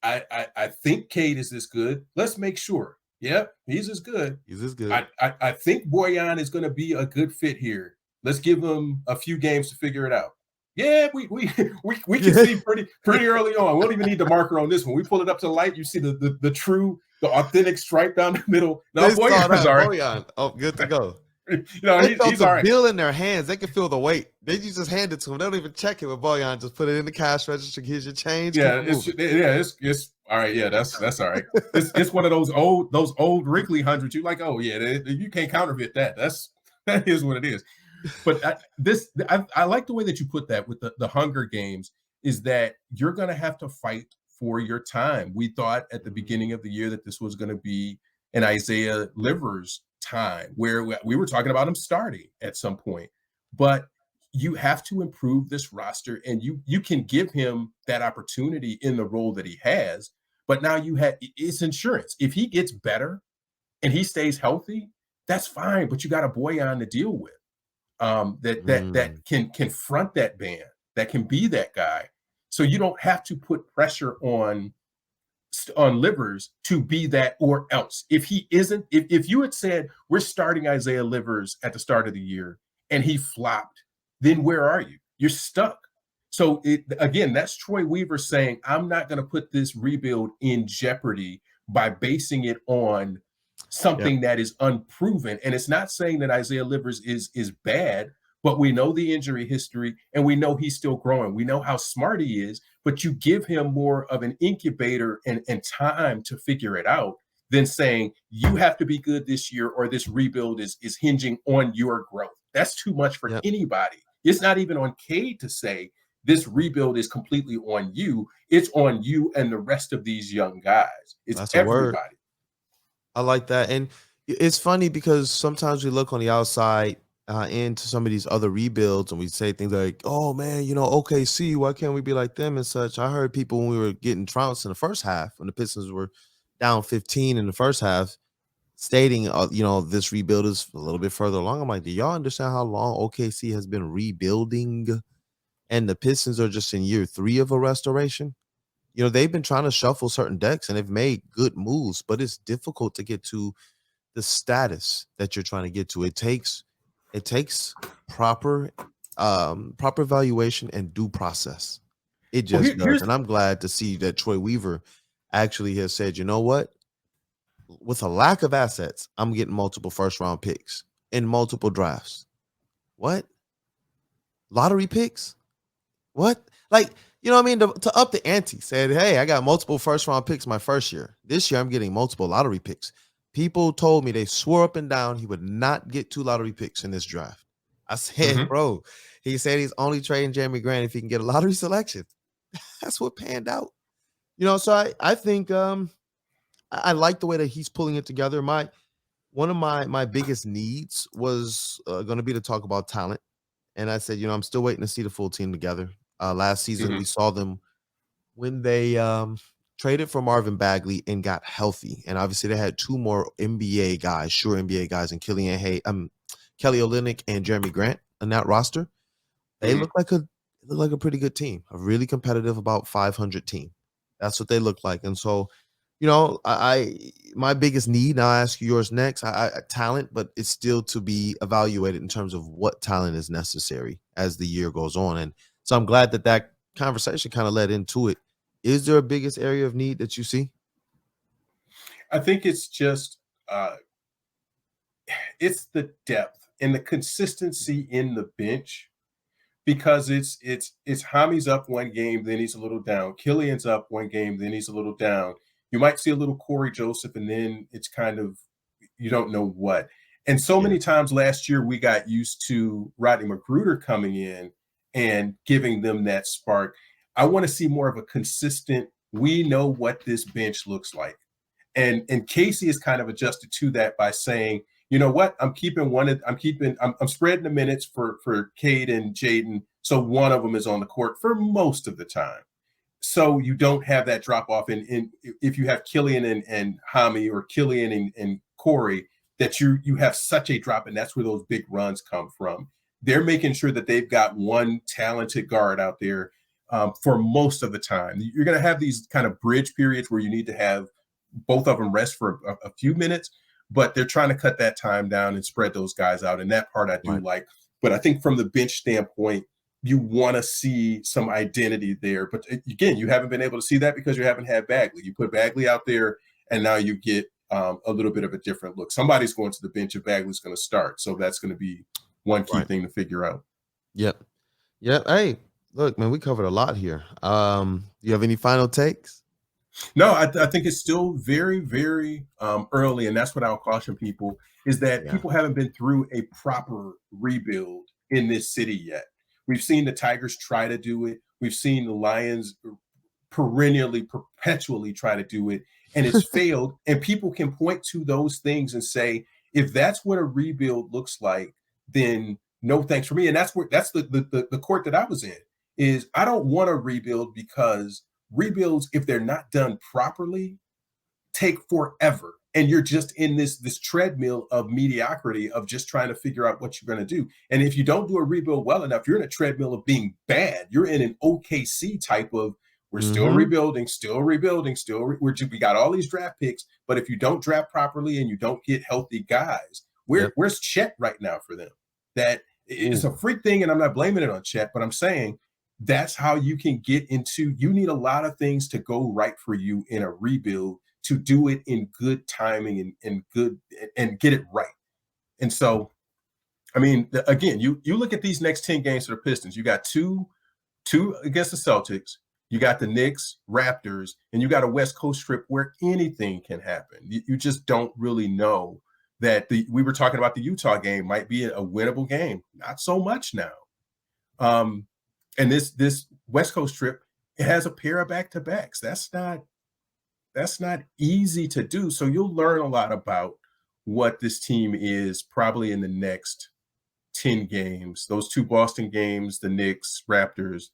I think Cade is this good. Let's make sure. Yep, he's as good. He's as good. I think Boyan is going to be a good fit here. Let's give him a few games to figure it out. Yeah, we can see pretty early on. We don't even need the marker on this one. We pull it up to the light. You see the authentic stripe down the middle. No, Boyan. Oh, good to go. He's all right. Bill in their hands. They can feel the weight. Then you just hand it to them. They don't even check it with Boyan. Just put it in the cash register. Here's your change. Yeah, it's all right. Yeah, that's all right. It's one of those old wrinkly hundreds. You're like, oh yeah, you can't counterfeit that. That is what it is. But I like the way that you put that with the Hunger Games, is that you're going to have to fight for your time. We thought at the beginning of the year that this was going to be an Isaiah Livers time where we were talking about him starting at some point. But you have to improve this roster, and you can give him that opportunity in the role that he has. But now it's insurance. If he gets better and he stays healthy, that's fine. But you got a Boyan to deal with. That can confront that band, that can be that guy. So you don't have to put pressure on Livers to be that or else. If he isn't, if you had said we're starting Isaiah Livers at the start of the year and he flopped, then where are you? You're stuck. So again, that's Troy Weaver saying, I'm not going to put this rebuild in jeopardy by basing it on something that is unproven. And it's not saying that Isaiah Livers is bad, but we know the injury history and we know he's still growing. We know how smart he is, but you give him more of an incubator and time to figure it out than saying you have to be good this year or this rebuild is hinging on your growth. That's too much for anybody. It's not even on Cade to say this rebuild is completely on you. It's on you and the rest of these young guys. It's everybody. I like that. And it's funny because sometimes we look on the outside into some of these other rebuilds and we say things like, oh man, OKC, why can't we be like them and such? I heard people when we were getting trounced in the first half, when the Pistons were down 15 in the first half, stating, this rebuild is a little bit further along. I'm like, do y'all understand how long OKC has been rebuilding? And the Pistons are just in year 3 of a restoration. They've been trying to shuffle certain decks and they've made good moves, but it's difficult to get to the status that you're trying to get to. It takes proper evaluation and due process. It just does. And I'm glad to see that Troy Weaver actually has said, you know what? With a lack of assets, I'm getting multiple first-round picks in multiple drafts. What? Lottery picks? What? Like, you know what I mean? To up the ante, said, hey, I got multiple first-round picks my first year. This year, I'm getting multiple lottery picks. People told me, they swore up and down he would not get 2 lottery picks in this draft. I said, bro, he said he's only trading Jeremy Grant if he can get a lottery selection. That's what panned out. So I think I like the way that he's pulling it together. One of my biggest needs was going to be to talk about talent. And I said, I'm still waiting to see the full team together. Last season, we saw them when they traded for Marvin Bagley and got healthy. And obviously they had 2 more NBA guys, sure NBA guys, and Killian Hayes, Kelly Olynyk and Jeremy Grant on that roster. They look like a pretty good team, a really competitive, about 500 team. That's what they look like. And so, you know, my biggest need, and I'll ask you yours next, talent, but it's still to be evaluated in terms of what talent is necessary as the year goes on. And so I'm glad that conversation kind of led into it. Is there a biggest area of need that you see? I think it's just it's the depth and the consistency in the bench, because it's Hami's up one game, then he's a little down. Killian's up one game, then he's a little down. You might see a little Corey Joseph, and then it's kind of, you don't know what. And so many times last year we got used to Rodney Magruder coming in and giving them that spark. I want to see more of a consistent, we know what this bench looks like. And Casey has kind of adjusted to that by saying, you know what, I'm spreading the minutes for Cade and Jaden, so one of them is on the court for most of the time. So you don't have that drop off. And if you have Killian and Hami, or Killian and Corey, that you have such a drop, and that's where those big runs come from. They're making sure that they've got one talented guard out there for most of the time. You're going to have these kind of bridge periods where you need to have both of them rest for a few minutes, but they're trying to cut that time down and spread those guys out. And that part I do like. But I think from the bench standpoint, you want to see some identity there. But again, you haven't been able to see that because you haven't had Bagley. You put Bagley out there, and now you get a little bit of a different look. Somebody's going to the bench if Bagley's going to start. So that's going to be one key thing to figure out. Yep. Hey, look, man, we covered a lot here. You have any final takes? No, I think it's still very, very early. And that's what I'll caution people, is that people haven't been through a proper rebuild in this city yet. We've seen the Tigers try to do it. We've seen the Lions perpetually try to do it, and it's failed. And people can point to those things and say, if that's what a rebuild looks like, then no thanks for me. And that's the court that I was in, is I don't want to rebuild, because rebuilds, if they're not done properly, take forever. And you're just in this treadmill of mediocrity of just trying to figure out what you're going to do. And if you don't do a rebuild well enough, you're in a treadmill of being bad. You're in an OKC type of, we're still rebuilding, we got all these draft picks, but if you don't draft properly and you don't get healthy guys, where's Chet right now for them? That it's a freak thing, and I'm not blaming it on Chet, but I'm saying that's how you can get into, you need a lot of things to go right for you in a rebuild to do it in good timing and get it right. And so, I mean, again, you look at these next 10 games for the Pistons, you got two against the Celtics, you got the Knicks, Raptors, and you got a West Coast trip where anything can happen. You just don't really know that we were talking about the Utah game might be a winnable game. Not so much now. And this West Coast trip, it has a pair of back-to-backs. That's not easy to do. So you'll learn a lot about what this team is probably in the next 10 games. Those 2 Boston games, the Knicks, Raptors,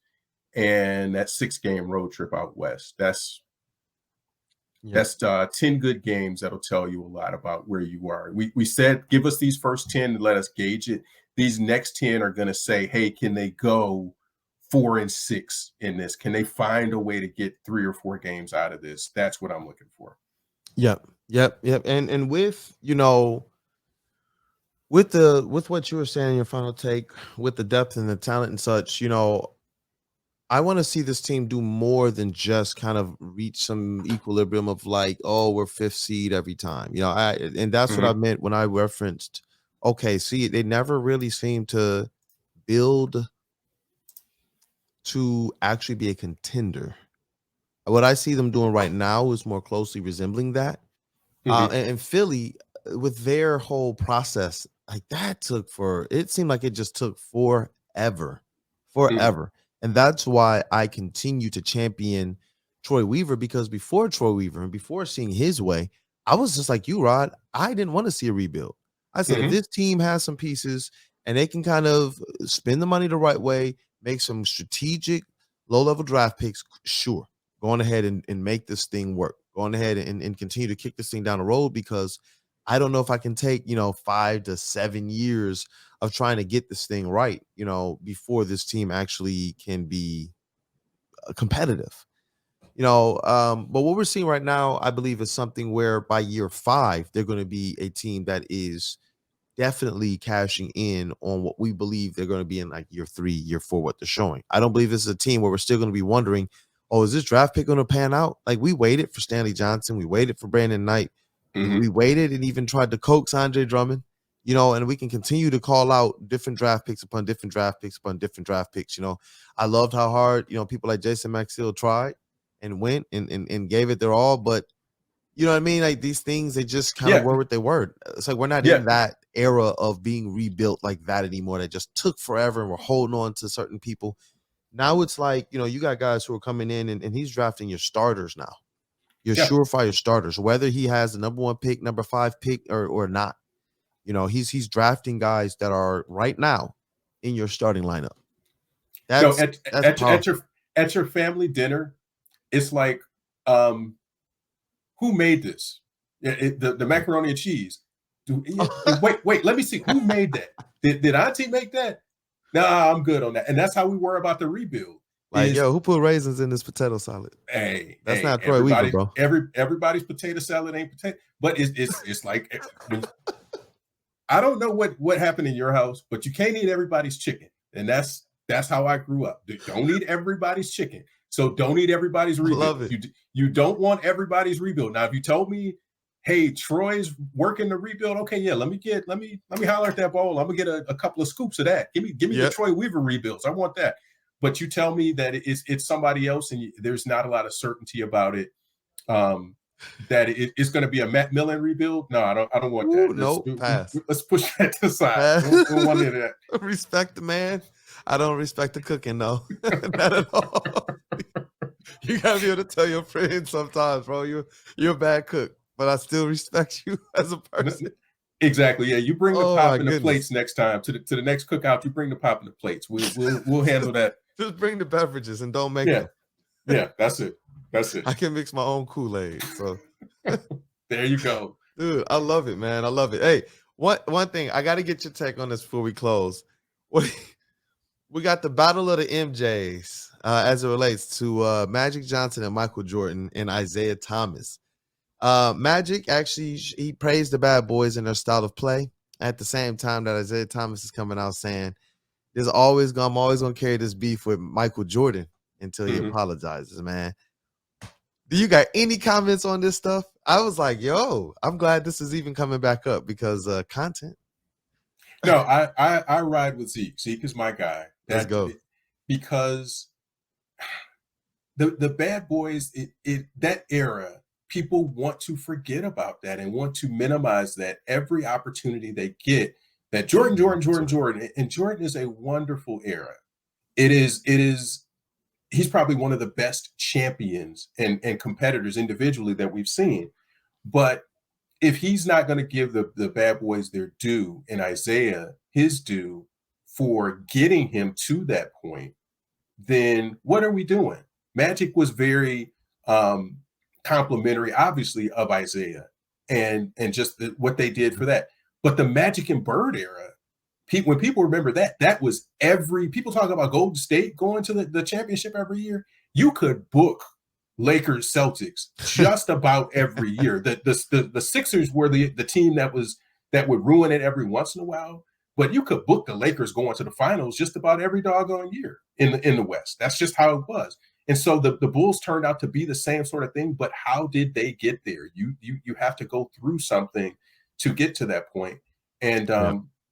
and that 6-game road trip out west. That's 10 good games that'll tell you a lot about where you are. We said, give us these first 10 and let us gauge it. These next 10 are going to say, hey, can they go 4-6 in this? Can they find a way to get 3 or 4 games out of this? That's what I'm looking for. Yep. And with, with what you were saying in your final take, with the depth and the talent and such, I want to see this team do more than just kind of reach some equilibrium of like, oh, we're 5th seed every time. And that's what I meant when I referenced, okay, see, they never really seem to build to actually be a contender. What I see them doing right now is more closely resembling that. And Philly, with their whole process, like that it seemed like it just took forever. And that's why I continue to champion Troy Weaver, because before Troy Weaver and before seeing his way, I was just like you, Rod. I didn't want to see a rebuild. I said, if this team has some pieces and they can kind of spend the money the right way, make some strategic low-level draft picks, sure. going ahead and make this thing work, going ahead and continue to kick this thing down the road, because I don't know if I can take, 5 to 7 years of trying to get this thing right, before this team actually can be competitive. But what we're seeing right now, I believe, is something where by year 5, they're going to be a team that is definitely cashing in on what we believe they're going to be in like year 3, year 4, what they're showing. I don't believe this is a team where we're still going to be wondering, oh, is this draft pick going to pan out? Like, we waited for Stanley Johnson. We waited for Brandon Knight. We waited and even tried to coax Andre Drummond, and we can continue to call out different draft picks upon different draft picks upon different draft picks. I loved how hard, people like Jason Maxill tried and went and gave it their all. But you know what I mean? Like, these things, they just kind of were what they were. It's like we're not in that era of being rebuilt like that anymore. That just took forever and we're holding on to certain people. Now it's like, you got guys who are coming in and he's drafting your starters now. Your surefire starters, whether he has the number 1 pick, number 5 pick or not. He's drafting guys that are right now in your starting lineup. That's at your family dinner, it's like, who made this? The macaroni and cheese. Wait, let me see. Who made that? Did Auntie make that? Nah, I'm good on that. And that's how we were about the rebuild. Like, who put raisins in this potato salad? Hey, that's not Troy Weaver, bro. Everybody's potato salad ain't potato, but it's like, I don't know what happened in your house, but you can't eat everybody's chicken, and that's how I grew up. Don't eat everybody's chicken, so don't eat everybody's rebuild. Love it. You don't want everybody's rebuild. Now, if you told me, hey, Troy's working the rebuild, okay, yeah, let me holler at that bowl. I'm gonna get a couple of scoops of that. Give me the Troy Weaver rebuilds. I want that. But you tell me that it's somebody else, and there's not a lot of certainty about it. That it's going to be a Matt Millen rebuild. No, I don't want that. Pass. Let's push that to the side. Don't want any of that. Respect the man. I don't respect the cooking, though. Not at all. You gotta be able to tell your friends sometimes, bro. You're a bad cook, but I still respect you as a person. Exactly. Yeah, you bring the pop and the plates next time to the next cookout. You bring the pop and the plates. We'll handle that. Just bring the beverages and don't make them. Yeah, that's it. I can mix my own Kool-Aid. So there you go. Dude, I love it, man. I love it. Hey, one thing, I got to get your take on this before we close. We got the battle of the MJs as it relates to Magic Johnson and Michael Jordan and Isaiah Thomas. Magic, actually, he praised the bad boys and their style of play at the same time that Isaiah Thomas is coming out saying, I'm always going to carry this beef with Michael Jordan until he apologizes, man. Do you got any comments on this stuff? I was like, yo, I'm glad this is even coming back up because content. No, I ride with Zeke. Zeke is my guy. Let's go. Because the bad boys, that era, people want to forget about that and want to minimize that every opportunity they get. That Jordan, and Jordan is a wonderful era. It is. He's probably one of the best champions and competitors individually that we've seen. But if he's not going to give the bad boys their due and Isaiah his due for getting him to that point, then what are we doing? Magic was very complimentary, obviously, of Isaiah and just what they did for that. But the Magic and Bird era, when people remember that was people talk about Golden State going to the championship every year. You could book Lakers, Celtics just about every year. The Sixers were the team that would ruin it every once in a while. But you could book the Lakers going to the finals just about every doggone year in the West. That's just how it was. And so the Bulls turned out to be the same sort of thing. But how did they get there? You have to go through something to get to that point. And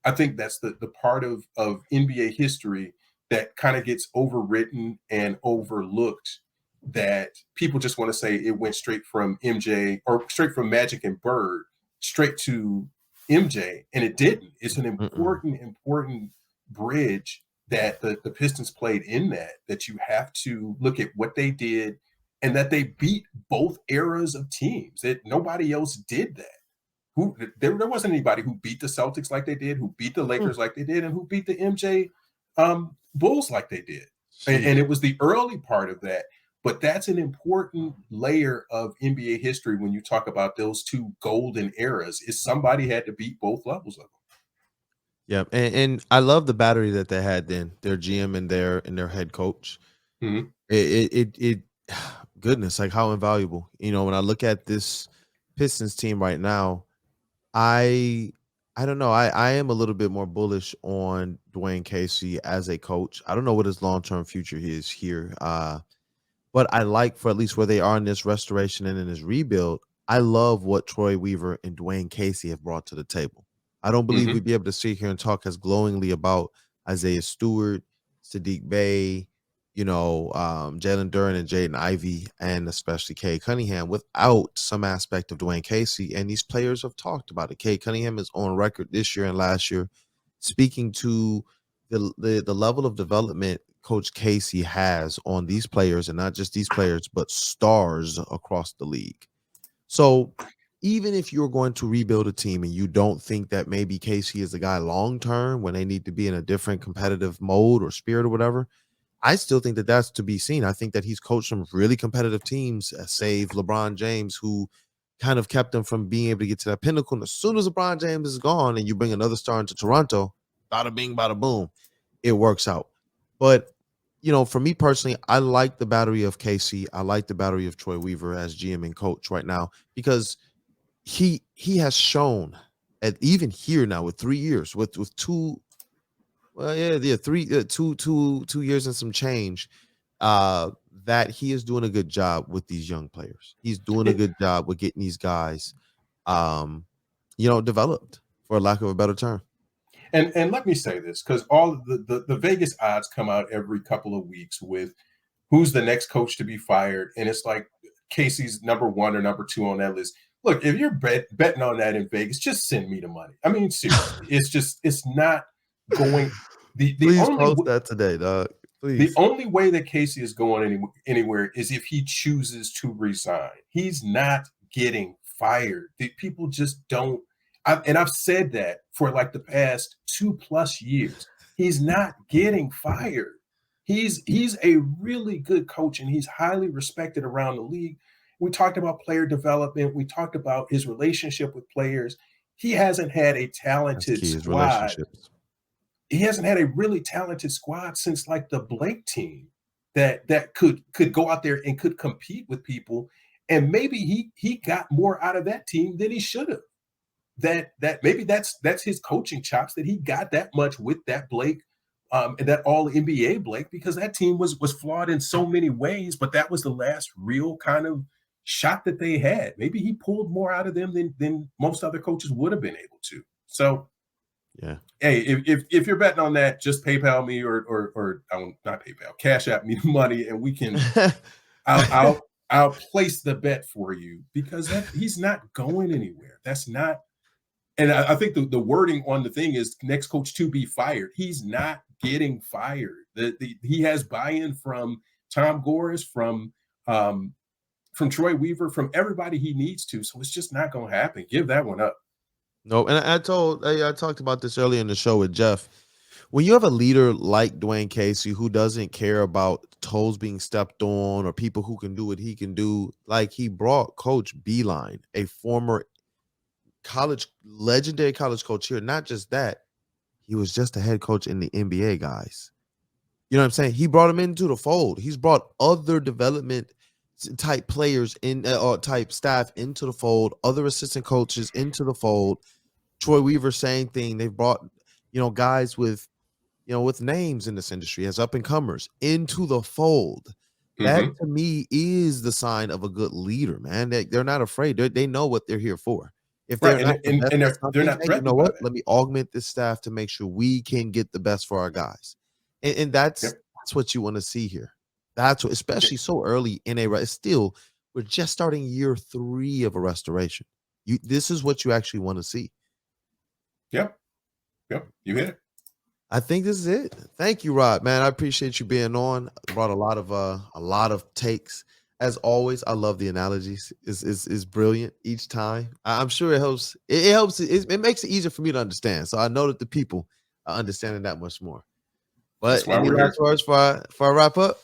I think that's the part of NBA history that kind of gets overwritten and overlooked, that people just want to say it went straight from MJ or straight from Magic and Bird straight to MJ, and it didn't. It's an important bridge that the Pistons played in that you have to look at what they did and that they beat both eras of teams, that nobody else did that. There wasn't anybody who beat the Celtics like they did, who beat the Lakers like they did, and who beat the MJ Bulls like they did. And it was the early part of that. But that's an important layer of NBA history when you talk about those two golden eras, is somebody had to beat both levels of them. Yeah, and I love the battery that they had then, their GM and their head coach. Mhm. It goodness, like how invaluable. When I look at this Pistons team right now, I don't know. I am a little bit more bullish on Dwayne Casey as a coach. I don't know what his long-term future is here. But I like, for at least where they are in this restoration and in this rebuild, I love what Troy Weaver and Dwayne Casey have brought to the table. I don't believe Mhm. we'd be able to sit here and talk as glowingly about Isaiah Stewart, Saddiq Bey, Jalen Duren and Jaden Ivey, and especially Cade Cunningham without some aspect of Dwayne Casey. And these players have talked about it. Cade Cunningham is on record this year and last year speaking to the level of development Coach Casey has on these players, and not just these players, but stars across the league. So even if you're going to rebuild a team and you don't think that maybe Casey is the guy long term when they need to be in a different competitive mode or spirit or whatever, I still think that that's to be seen. I think that he's coached some really competitive teams, save LeBron James, who kind of kept them from being able to get to that pinnacle. And as soon as LeBron James is gone and you bring another star into Toronto, bada bing, bada boom, it works out. But, for me personally, I like the battery of Casey. I like the battery of Troy Weaver as GM and coach right now, because he has shown, at even here now with 3 years, with two, well, yeah, 2 years and some change, that he is doing a good job with these young players. He's doing a good job with getting these guys, developed, for lack of a better term. And let me say this, because all the Vegas odds come out every couple of weeks with who's the next coach to be fired, and it's like Casey's number 1 or number 2 on that list. Look, if you're betting on that in Vegas, just send me the money. I mean, seriously, it's not going. Please only post that today, dog. Please. The only way that Casey is going anywhere is if he chooses to resign. He's not getting fired. The people just don't. And I've said that for like the past 2+ years. He's not getting fired. He's a really good coach, and he's highly respected around the league. We talked about player development. We talked about his relationship with players. He hasn't had a talented squad. He hasn't had a really talented squad since like the Blake team that could go out there and could compete with people. And maybe he got more out of that team than he should have. That maybe that's his coaching chops, that he got that much with that Blake, and that all NBA Blake, because that team was flawed in so many ways, but that was the last real kind of shot that they had. Maybe he pulled more out of them than most other coaches would have been able to. So yeah, hey, if you're betting on that, just PayPal me or not PayPal, Cash App me the money, and we can I'll place the bet for you, because he's not going anywhere. That's not. And I think the wording on the thing is next coach to be fired. He's not getting fired. He has buy-in from Tom Gores, from Troy Weaver, from everybody he needs to. So it's just not going to happen. Give that one up. No, and I talked about this earlier in the show with Jeff. When you have a leader like Dwayne Casey who doesn't care about toes being stepped on or people who can do what he can do, like he brought Coach Beeline, a former legendary college coach here. Not just that, he was just a head coach in the NBA, guys. You know what I'm saying? He brought him into the fold. He's brought other development type players in, or type staff into the fold, other assistant coaches into the fold. Troy Weaver, same thing. They've brought, guys with names in this industry as up and comers into the fold. That to me is the sign of a good leader, man. They're not afraid. They know what they're here for. If they're not, they're not threatened. You know what? Let me augment this staff to make sure we can get the best for our guys. And that's what you want to see here. That's what, especially so early in still, we're just starting year 3 of a restoration. This is what you actually want to see. Yep. You hit it. I think this is it. Thank you, Rod. Man, I appreciate you being on. Brought a lot of takes. As always, I love the analogies. It's brilliant each time. I'm sure it helps. It helps. It makes it easier for me to understand. So I know that the people are understanding that much more. But any last words for I wrap up?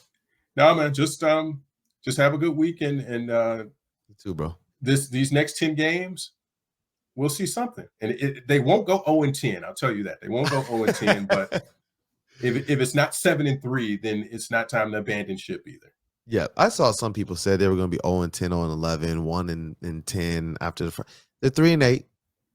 No, man. Just Just have a good weekend. And You too, bro. these next 10 games, we'll see something. And they won't go 0-10. I'll tell you that. They won't go 0-10. But if it's not 7-3, then it's not time to abandon ship either. Yeah, I saw some people say they were going to be 0-10, 0-11, 1-10 after the first. They're 3-8.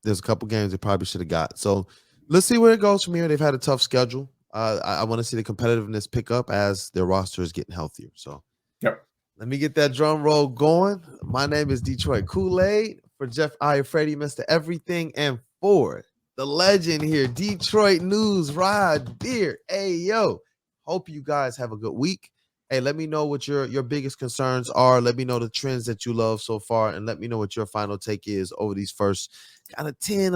There's a couple games they probably should have got. So let's see where it goes from here. They've had a tough schedule. I want to see the competitiveness pick up as their roster is getting healthier. So yep. Let me get that drum roll going. My name is Detroit Kool-Aid. For Jeff Iafrate, Mr. Everything, and for the legend here, Detroit News, Rod Beard. Hey, yo. Hope you guys have a good week. Hey, let me know what your biggest concerns are. Let me know the trends that you love so far, and let me know what your final take is over these first kind of 10, 11